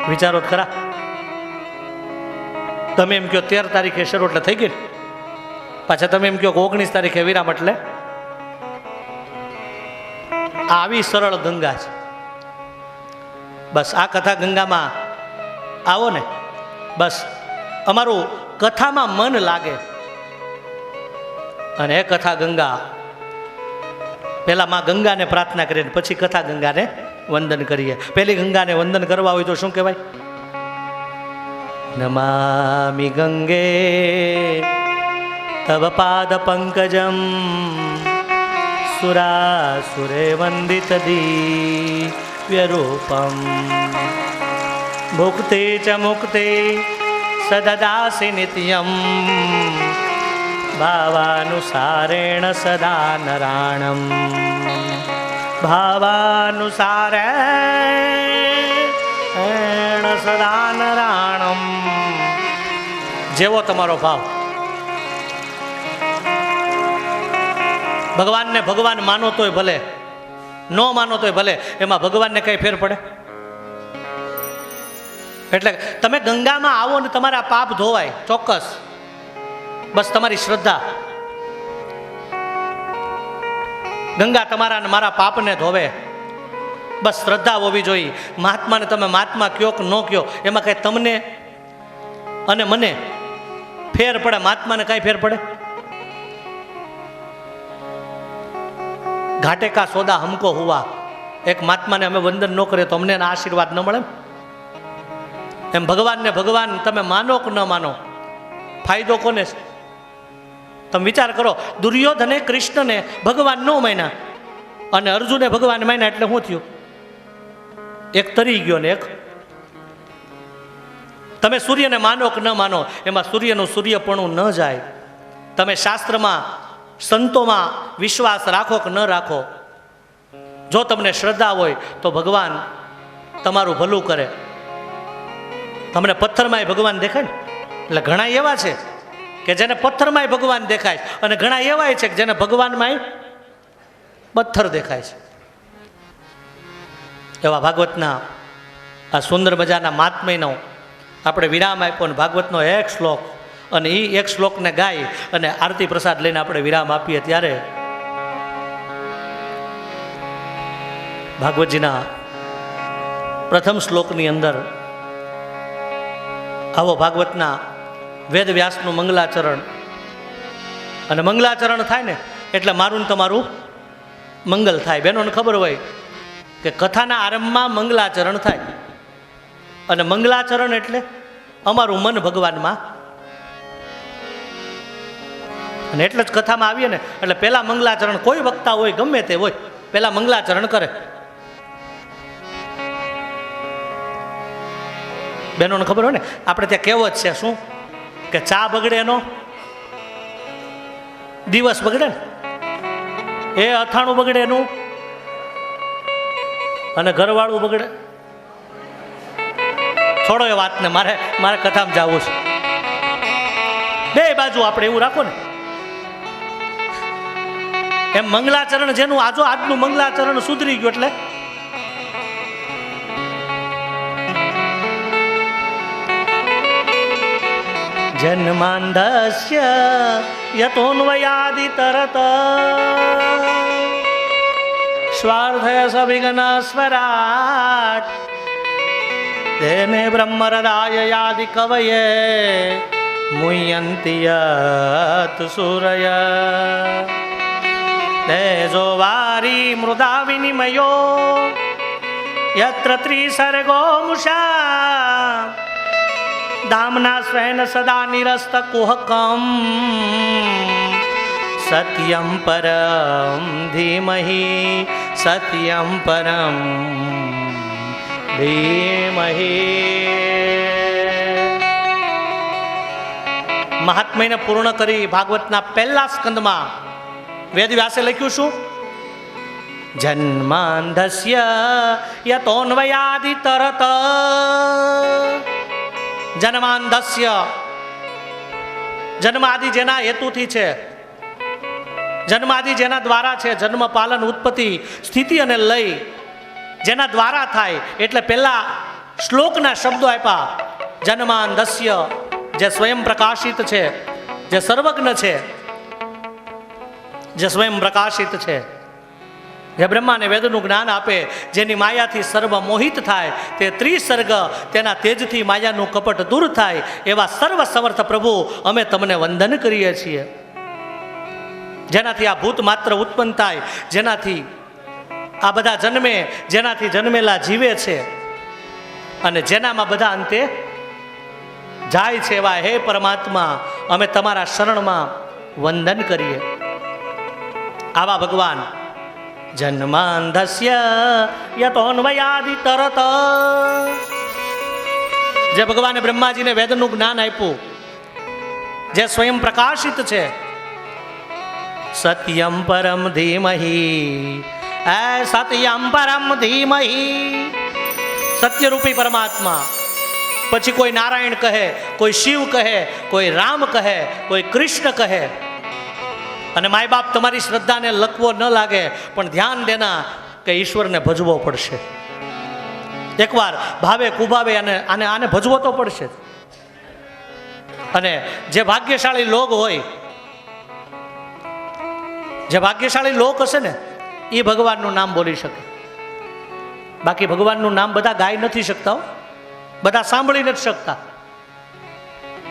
विचारो खरा. तमे एम कहो 13 तारीखे शरू એટલે થઈ ગઈ, પાછા તમે એમ કહો કે 19 તારીખે વિરામ. એટલે આવી સરળ ગંગા છે. બસ આ કથા ગંગામાં આવો ને, બસ અમારું કથામાં મન લાગે. અને એ કથા ગંગા પહેલા માં ગંગાને પ્રાર્થના કરીએ, પછી કથા ગંગાને વંદન કરીએ. પહેલી ગંગાને વંદન કરવા હોય તો શું કહેવાય? નમામિ ગંગે तव पाद पंकजम सुरासुरे वंदित दी વ્યરૂપમ ભુક્તિ ચ મુક્તિ સદદાસી નિત્યમ ભાવાનુસારેણ સદા નરાણમ ભાવાનુસારેણ સદા નરાણમ. જેવો તમારો ભાવ. ભગવાનને ભગવાન માનો તોય ભલે, ન માનો તોય ભલે, એમાં ભગવાનને કઈ ફેર પડે? એટલે તમે ગંગામાં આવો ને તમારા પાપ ધોવાય, ચોક્કસ. બસ તમારી શ્રદ્ધા. ગંગા તમારા ને મારા પાપને ધોવે, બસ શ્રદ્ધા હોવી જોઈએ. મહાત્માને તમે મહાત્મા કયો કે ન કયો, એમાં કઈ તમને અને મને ફેર પડે? મહાત્માને કઈ ફેર પડે? ઘાટે કા સોદા હમકો હુઆ. એક મહાત્માને અમે વંદન ન કરીએ તો અમને એના આશીર્વાદ ન મળે? એમ ભગવાનને ભગવાન તમે માનો કે ન માનો, ફાયદો કોને છે? તમે વિચાર કરો, દુર્યોધને કૃષ્ણને ભગવાન ન માન્યા અને અર્જુને ભગવાન માન્યા, એટલે શું થયું? એક તરી ગયો ને એક. તમે સૂર્યને માનો કે ન માનો, એમાં સૂર્યનું સૂર્યપણું ન જાય. તમે શાસ્ત્રમાં સંતોમાં વિશ્વાસ રાખો કે ન રાખો, જો તમને શ્રદ્ધા હોય તો ભગવાન તમારું ભલું કરે. તમને પથ્થરમાંય ભગવાન દેખાય ને? એટલે ઘણા એવા છે કે જેને પથ્થરમાંય ભગવાન દેખાય, અને ઘણા એવા છે કે જેને ભગવાનમાંય પથ્થર દેખાય છે. એવા ભાગવતના આ સુંદર મજાના મહાત્મ્યનો આપણે વિરામ આપ્યો, અને ભાગવતનો એક શ્લોક, અને એ એક શ્લોકને ગાઈ અને આરતી પ્રસાદ લઈને આપણે વિરામ આપીએ. ત્યારે ભાગવતજીના પ્રથમ શ્લોકની અંદર આવો ભાગવતના વેદ વ્યાસનું મંગલાચરણ, અને મંગલાચરણ થાય ને એટલે મારું ને તમારું મંગલ થાય. બહેનોને ખબર હોય કે કથાના આરંભમાં મંગલાચરણ થાય, અને મંગલાચરણ એટલે અમારું મન ભગવાનમાં. અને એટલે જ કથામાં આવીએ ને એટલે પહેલા મંગલાચરણ, કોઈ વક્તા હોય ગમે તે હોય, પહેલા મંગલાચરણ કરે. બહેનોને ખબર હોય ને, આપણે ત્યાં કહેવત છે શું કે ચા બગડે એનો દિવસ બગડે ને, એ અથાણું બગડે એનું, અને ઘરવાળું બગડે. છોડો એ વાતને, મારે કથામાં જવું છે. બે બાજુ આપણે એવું રાખો ને. એમ મંગલાચરણ જેનું આજનું મંગલાચરણ સુધરી ગયું એટલે જન્માંધસ્ય યતોન્વયાદિ તરત સ્વાર્થય સવિઘ્ન સ્વરાટ તેને બ્રહ્મરદાય યાદિ કવયે મુહ્યન્તિ યત સૂરય તેજો વારી મૃદા વિનિમયો યત્ર ત્રિસર્ગો મુષા દામના સ્વૈન સદા નિરસ્ત કુહકમ સત્યમ પરમ ધીમહી સત્યમ પરમ ધીમહી. મહાત્મ્યને પૂર્ણ કરી ભાગવતના પહેલા સ્કંદમાં વેદવ્યાસે લખ્યું શું? જન્માંધસ્ય યતોન્વયાદિ તરત. જન્માંધસ્ય, જન્માદિ જેના હેતુથી છે, જન્માદિ જેના દ્વારા છે, જન્મ પાલન ઉત્પત્તિ સ્થિતિ અને લય જેના દ્વારા થાય, એટલે પહેલા શ્લોકના શબ્દો આપ્યા. જન્માંધસ્ય, જે સ્વયં પ્રકાશિત છે, જે સર્વજ્ઞ છે, જે સ્વયં પ્રકાશિત છે, જે બ્રહ્માને વેદનું જ્ઞાન આપે, જેની માયાથી સર્વ મોહિત થાય, તે ત્રિસર્ગ તેના તેજથી માયાનું કપટ દૂર થાય, એવા સર્વ સમર્થ પ્રભુ અમે તમને વંદન કરીએ છીએ. જેનાથી આ ભૂત માત્ર ઉત્પન્ન થાય, જેનાથી આ બધા જન્મે, જેનાથી જન્મેલા જીવે છે, અને જેનામાં બધા અંતે જાય છે, એવા હે પરમાત્મા અમે તમારા શરણમાં વંદન કરીએ. આવા ભગવાન જન્માંધસ્ય યતોન્વયાદિ તરત. જે ભગવાને બ્રહ્માજીને વેદનું જ્ઞાન આપ્યું, જે સ્વયં પ્રકાશિત છે, સત્યમ પરમ ધીમહી, સત્યમ પરમ ધીમહી, સત્યરૂપી પરમાત્મા. પછી કોઈ નારાયણ કહે, કોઈ શિવ કહે, કોઈ રામ કહે, કોઈ કૃષ્ણ કહે. અને માય બાપ તમારી શ્રદ્ધાને લખવો ન લાગે, પણ ધ્યાન દેના કે ઈશ્વરને ભજવો પડશે. એકવાર ભાવે કુભાવે અને આને ભજવો તો પડશે. અને જે ભાગ્યશાળી લોક હોય, જે ભાગ્યશાળી લોક હશે ને, એ ભગવાનનું નામ બોલી શકે. બાકી ભગવાનનું નામ બધા ગાઈ નથી શકતા, બધા સાંભળી નથી શકતા.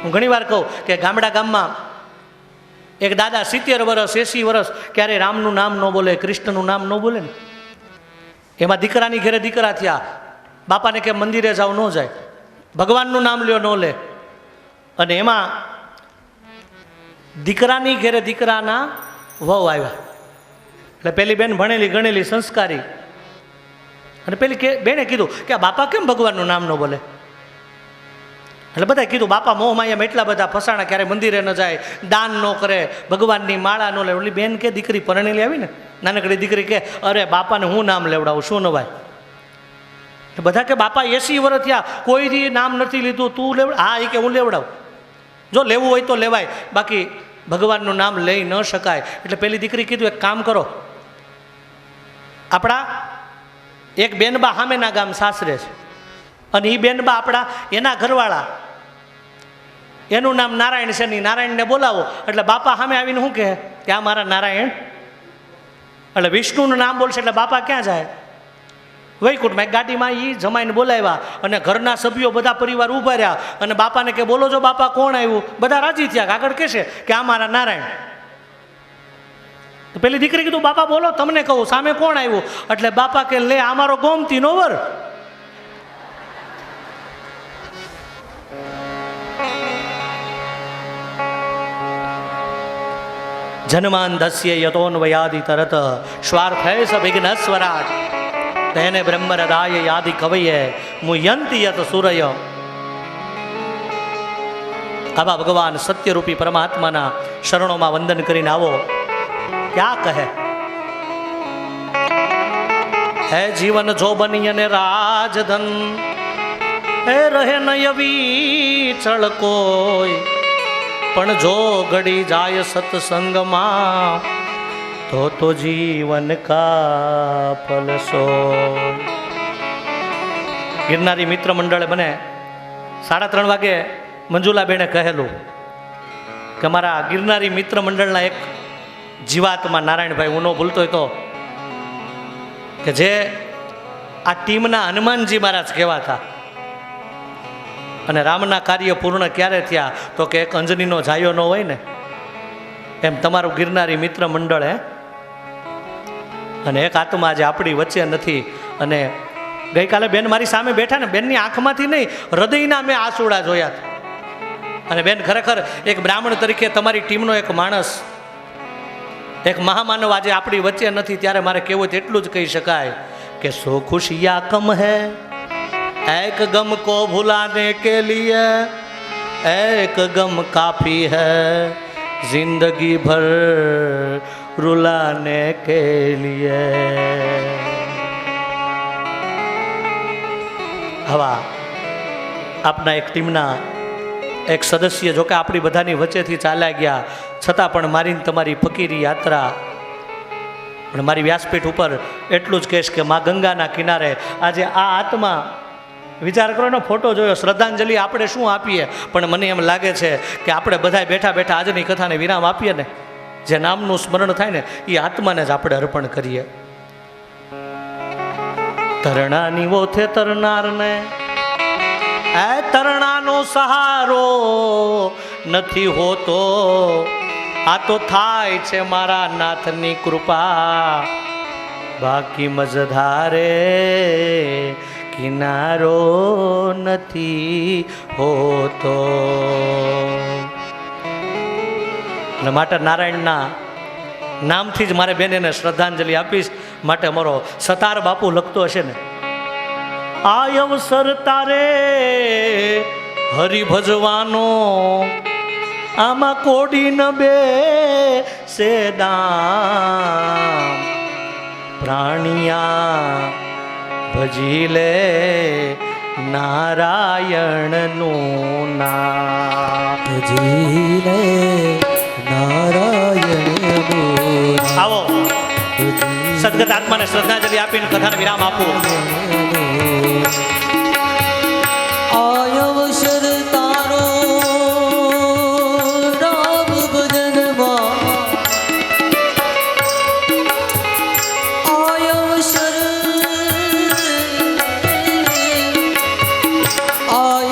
હું ઘણી વાર કહું કે ગામમાં એક દાદા 70 વર્ષ 80 વર્ષ ક્યારે રામનું નામ ન બોલે, કૃષ્ણનું નામ ન બોલે ને, એમાં દીકરાની ઘરે દીકરા થયા. બાપાને કે મંદિરે જાવ, ન જાય, ભગવાનનું નામ લ્યો, ન લે. અને એમાં દીકરાની ઘરે દીકરાના વહુ આવ્યા. એટલે પેલી બેન ભણેલી ગણેલી સંસ્કારી, અને પેલી બેને કીધું કે આ બાપા કેમ ભગવાનનું નામ ન બોલે? એટલે બધાએ કીધું બાપા મોહમાં એમ એટલા બધા ફસાણા, ક્યારે મંદિરે ન જાય, દાન ન કરે, ભગવાનની માળા ન લે. ઓલી બેન કે દીકરી પરણેલી આવી ને, નાનકડી દીકરી કે અરે બાપાને હું નામ લેવડાવું, શું નવાય? બધા કે બાપા 80 વર્ષ થયા, કોઈ નામ નથી લીધું, તું લેવડ? હા, એ કે હું લેવડાવું. જો લેવું હોય તો લેવાય, બાકી ભગવાનનું નામ લઈ ન શકાય. એટલે પેલી દીકરી કીધું એક કામ કરો, આપણા એક બેનબા સામેના ગામ સાસરે છે, અને એ બેનબા આપણા એના ઘરવાળા, એનું નામ નારાયણ છે, નહીં નારાયણને બોલાવો. એટલે બાપા સામે આવીને શું કહે કે આ મારા નારાયણ. એટલે વિષ્ણુનું નામ બોલશે એટલે બાપા ક્યાં જાય? વૈકુંઠમાં. એક ગાડીમાં એ જમાઈને બોલાવ્યા, અને ઘરના સભ્યો બધા પરિવાર ઊભા રહ્યા, અને બાપાને કે બોલો જો બાપા કોણ આવ્યું? બધા રાજી થયા. આગળ કહેશે કે આ મારા નારાયણ. તો પેલી દીકરી કીધું બાપા બોલો, તમને કહું સામે કોણ આવ્યું? એટલે બાપા કે લે આ મારો ગોમતીનો વર. જન્માંધસ્ય યતોન્વયાદિ તરત સ્વાર્થય સ વિઘ્ન સ્વરાટ તેને બ્રહ્મરદાય યાદિ કવયે મુયંતિ યત સૂરય. આવા ભગવાન સત્યરૂપી પરમાત્માના શરણોમાં વંદન કરીને આવો. ક્યાં કહે હે જીવન જોબની અને રાજધન, હે રહે નયવી ચળ કોઈ, પણ જો ઘડી જાય સત્સંગમાં તો જીવન કા ફલસો. ગિરનારી મિત્ર મંડળે મને 3:30 વાગે મંજુલાબેને કહેલું કે મારા ગિરનારી મિત્ર મંડળના એક જીવાતમાં નારાયણભાઈ, હું ન ભૂલતો હોય તો, કે જે આ ટીમના હનુમાનજી મહારાજ કહેવાતા. અને રામના કાર્ય પૂર્ણ ક્યારે થયા? તો કે એક અંજનીનો જાયો ન હોય ને, એમ તમારું ગિરનારી મિત્ર મંડળ. અને એક આત્મા આજે આપણી વચ્ચે નથી. અને ગઈકાલે બેન મારી સામે બેઠા ને, બેનની આંખમાંથી નહીં હૃદયના મેં આંસુડા જોયા. અને બેન ખરેખર એક બ્રાહ્મણ તરીકે તમારી ટીમનો એક માણસ, એક મહામાનવ આજે આપણી વચ્ચે નથી, ત્યારે મારે કહેવું એટલું જ કહી શકાય કે સો ખુશિયા કમ હૈ એક ગમ કો ભુલાને કે લીએ, એક ગમ કાફી હૈ जिंदगी भर रुलाने के लिए. હવા આપના એક ટીમના એક સદસ્ય, જોકે આપણી બધાની વચ્ચેથી ચાલ્યા ગયા, છતાં પણ મારીને તમારી ફકીરી યાત્રા. પણ મારી વ્યાસપીઠ ઉપર એટલું જ કહેશ કે મા ગંગાના કિનારે આજે આ આત્મા, વિચાર કરો એનો ફોટો જોયો, શ્રદ્ધાંજલિ આપણે શું આપીએ, પણ મને એમ લાગે છે કે આપણે બધા બેઠા બેઠા આજની કથાને વિરામ આપીએ ને, જે નામનું સ્મરણ થાય ને એ આત્માને જ આપણે અર્પણ કરીએ. તરણાની ઓથે તરનારને તરણાનો સહારો નથી હોતો, આ તો થાય છે મારા નાથની કૃપા, બાકી મજધારે કિનારો નથી હોતો. અને માટે નારાયણના નામથી જ મારે બેન એને શ્રદ્ધાંજલિ આપીશ. માટે અમારો સતાર બાપુ લખતો હશે ને, આ અવસર તારે હરિ ભજવાનો, આમાં કોડી ન બે સેદામ, પ્રાણિયા ભજી લે નારાયણનું નામ. જીલે નારાયણ આવો સદગત આત્માને શ્રદ્ધાંજલિ આપીને કથાને વિરામ આપું. અવસર તારો રામ ભજનમાં,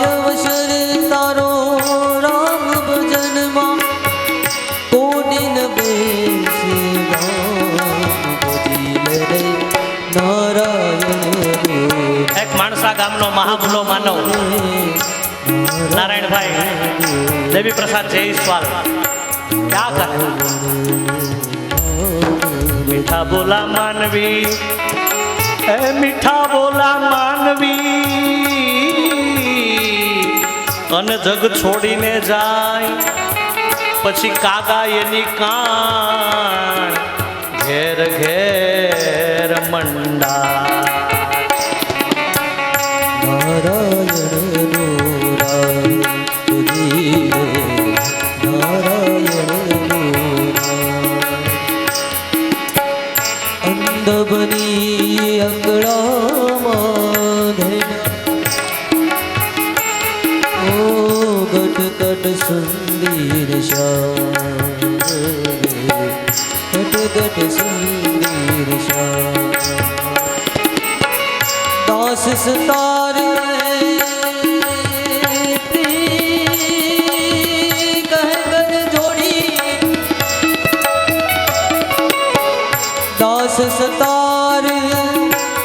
અવસર તારો રામ ભજનમાં, કોડિન બેસી નારાયણ. એક માણસા ગામનો મહામૂલો માનવ નારાયણભાઈ દેવી પ્રસાદ જયસ્વાલ ક્યાં કરે, મીઠા બોલા માનવી, એ મીઠા બોલા માનવી, અને જગ છોડીને જાય પછી કાગા એની કાન, ઘેર ઘેર મંડા. બની અંગડામાં ઓ ગટ ગટ સુંદર શ્યામ, ગટ ગટ સુંદર શ્યામ, દાસ સતાર સતાર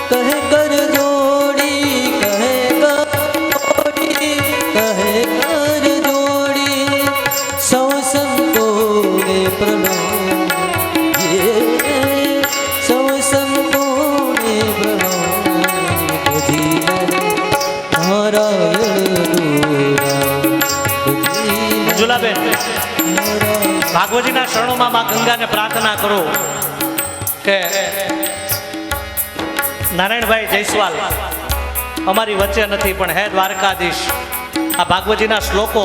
કહ કર જોડી, કહે જોડી, કહે કર જોડી, સૌ સંતોને પ્રણામ, સૌ સંતોને પ્રણામ. મંજુલાબેન, ભાગવતીના શરણોમાં માં ગંગાને પ્રાર્થના કરો કે નારાયણભાઈ જયસ્વાલ અમારી વચ્ચે નથી, પણ હે દ્વારકાધીશ, આ ભાગવતીના શ્લોકો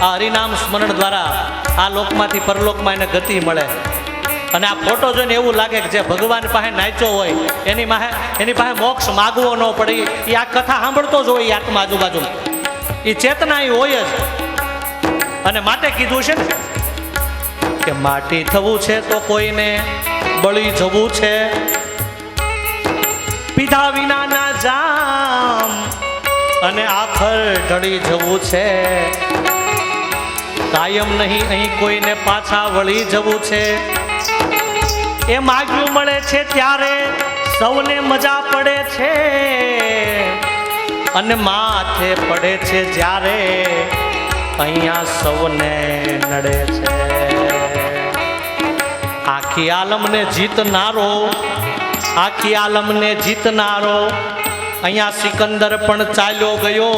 આ હરિનામ સ્મરણ દ્વારા આ લોકમાંથી પરલોકમાં એને ગતિ મળે. અને આ ફોટો જોઈને એવું લાગે કે જે ભગવાન પાસે નાચ્યો હોય એની પાસે મોક્ષ માગવો ન પડે. એ આ કથા સાંભળતો જ હોય, એ આત્મા આજુબાજુ એ ચેતના એ હોય જ. અને માટે કીધું છે ને કે માટી થવું છે તો કોઈને બળી જવું છે, પીધા વિના ના જામ, અને આખર ઢળી જવું છે, કાયમ નહીં અહીં કોઈને પાછા વળી જવું છે. એ માગ્યું મળે છે ત્યારે સૌને મજા પડે છે, અને માથે પડે છે જ્યારે અહીંયા સૌને નડે છે. આખી આલમને જીતનારો, આખી આલમને જીતનારો અહીંયા સિકંદર પણ ચાલ્યો ગયો,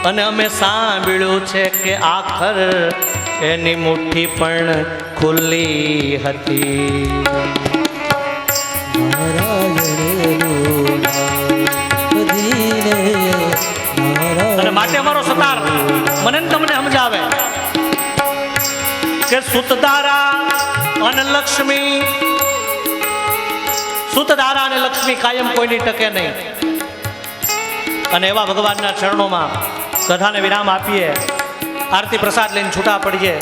અને અમે સાંભળ્યું છે કે આખર એની મુઠ્ઠી પણ ખુલ્લી હતી. અને માટે અમારો સતાર મને તમને સમજાવે કે સુતદારા અને લક્ષ્મી, સુતદારા અને લક્ષ્મી કાયમ કોઈની ટકે નહીં. અને એવા ભગવાનના ચરણોમાં કથાને વિરામ આપીએ, આરતી પ્રસાદ લઈને છૂટા પડીએ,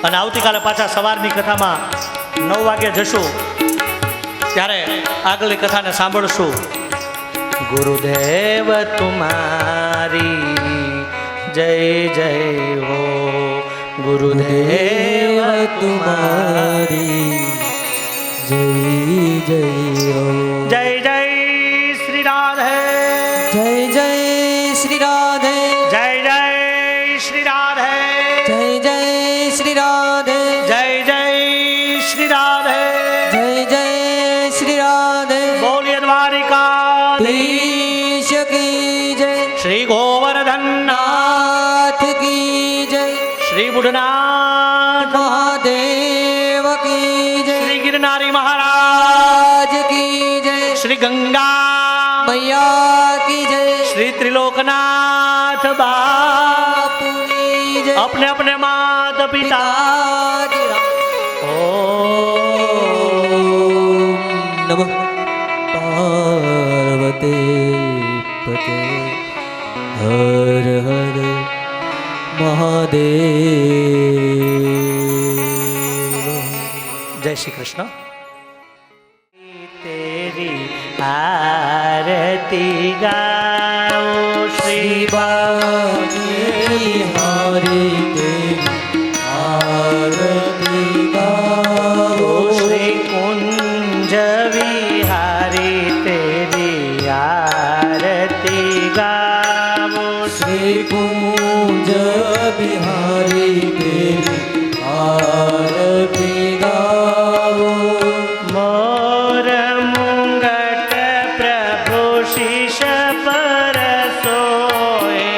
અને આવતીકાલે પાછા સવારની કથામાં 9 વાગે જશું, ત્યારે આગળની કથાને સાંભળશું. ગુરુદેવ તુમારી જય જય હો, ગુરુદેવ તુમારી જય જય હો. જય જય શ્રી રાધે, જય જય શ્રી રાધે, જય જય શ્રી રાધે, જય જય શ્રી રાધે, જય જય શ્રી રાધે, જય જય શ્રી દ્વારકાધીશ કી જય શ્રી ગોવર્ધન નાથ કી જય શ્રી બુઢનાથ મહાદેવ કી જય શ્રી ગિરનારી મહારાજ આજ કી જય શ્રી ગંગા મૈયા કી જય શ્રી ત્રિલોકનાથ બાપ બાપુની જય अपने अपने मात पिता નમઃ પાર્વતી પતે હર હર મહાદેવ जय श्री कृष्ण तेरी आरती गाओ श्री બાકી હારી તેરી આરતી ગાઓ श्री कुंज विहारी तेरी आरती गाओ શ્રી કુંજ બિહારી તેરી આરતી ગાઓ मोर मुंगट प्रभु शीश पर सोए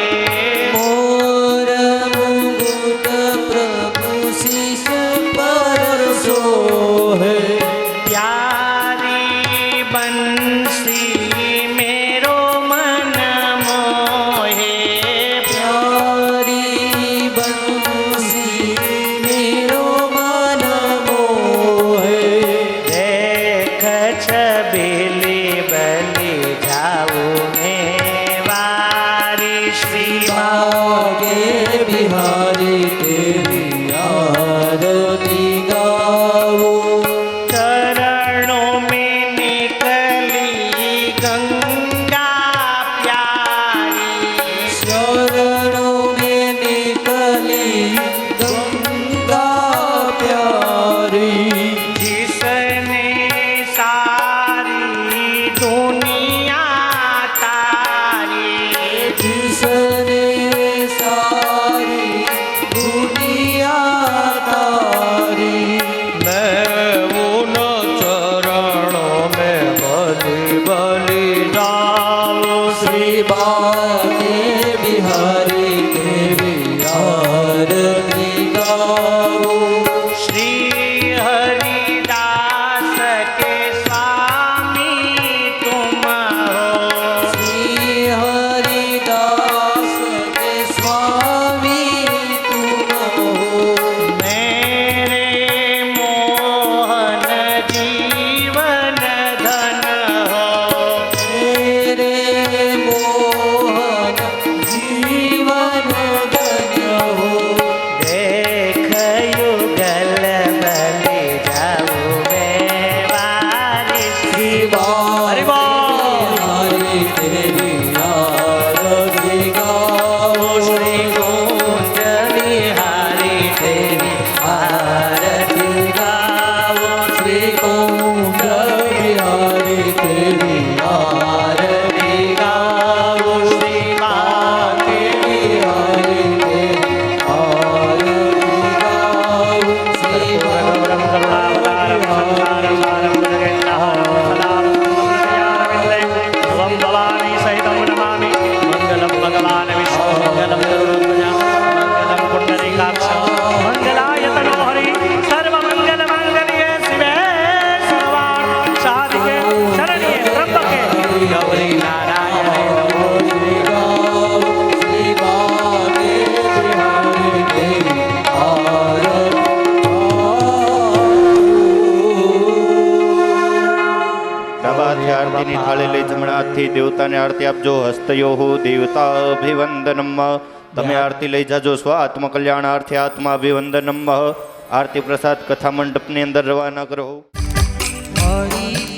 મોર મુકુટ પ્રભુ શીશ પર સોહે प्यारी बंसी मेरो मन मोहे પ્યારી બંસી મેરો મન મોહે देख छबीली बली जाऊं मैं वारी श्री બાગે બિહારી તેરી આરતી ગાઓ चरणों में निकली गंगा प्यारी शरणों में निकली गंगा प्यारी जिसने सारी दुनिया तारी जिसने सारी दुनिया तारी मैं उन चरणों में बलि बलि जाऊं श्री बागे बिहारी तेरी आरती गाओ श्री हरिदास के स्वामी तुम हो श्री हरिदास के स्वामी तुम हो मेरे मोहन जीवन धन हो तेरे मोहन जीवन धन्य हो देख युगल बलि जाऊं मैं वारी श्री हरि बोल। हरि तेरी आरती गाओ श्री कुंज विहारी तेरी आरती गाओ श्री कुंज बिहारी तेरी आरती गाओ श्री बाके बिहारी तेरी आरती गाओ श्री करुणं करुणावतारं संसारं सारं जगन्नाथं सदानन्दं त्वं भवानी सहितं नमामि मङ्गलं भगवान् विष्णुमङ्गलं गरुडध्वजा मङ्गलं पुण्डरीकाक्ष मङ्गलाय तनो हरि सर्वमङ्गलमाङ्गल्ये शिवे सर्वार्थ साधिके शरण्ये त्र्यम्बके गौरी नारायणे नमो श्री गाओ श्री बागे बिहारी तेरी ડાબા હાથે આરતીની થાળી લઈ જમણા હાથથી દેવતાને આરતી આપજો હસ્તયોહો દેવતા અભિવંદનમ તમે આરતી લઈ જાજો સ્વ આત્મકલ્યાણાર્થે આત્મા અભિવંદનમ આરતી પ્રસાદ કથા મંડપની અંદર રવાના કરો હરિ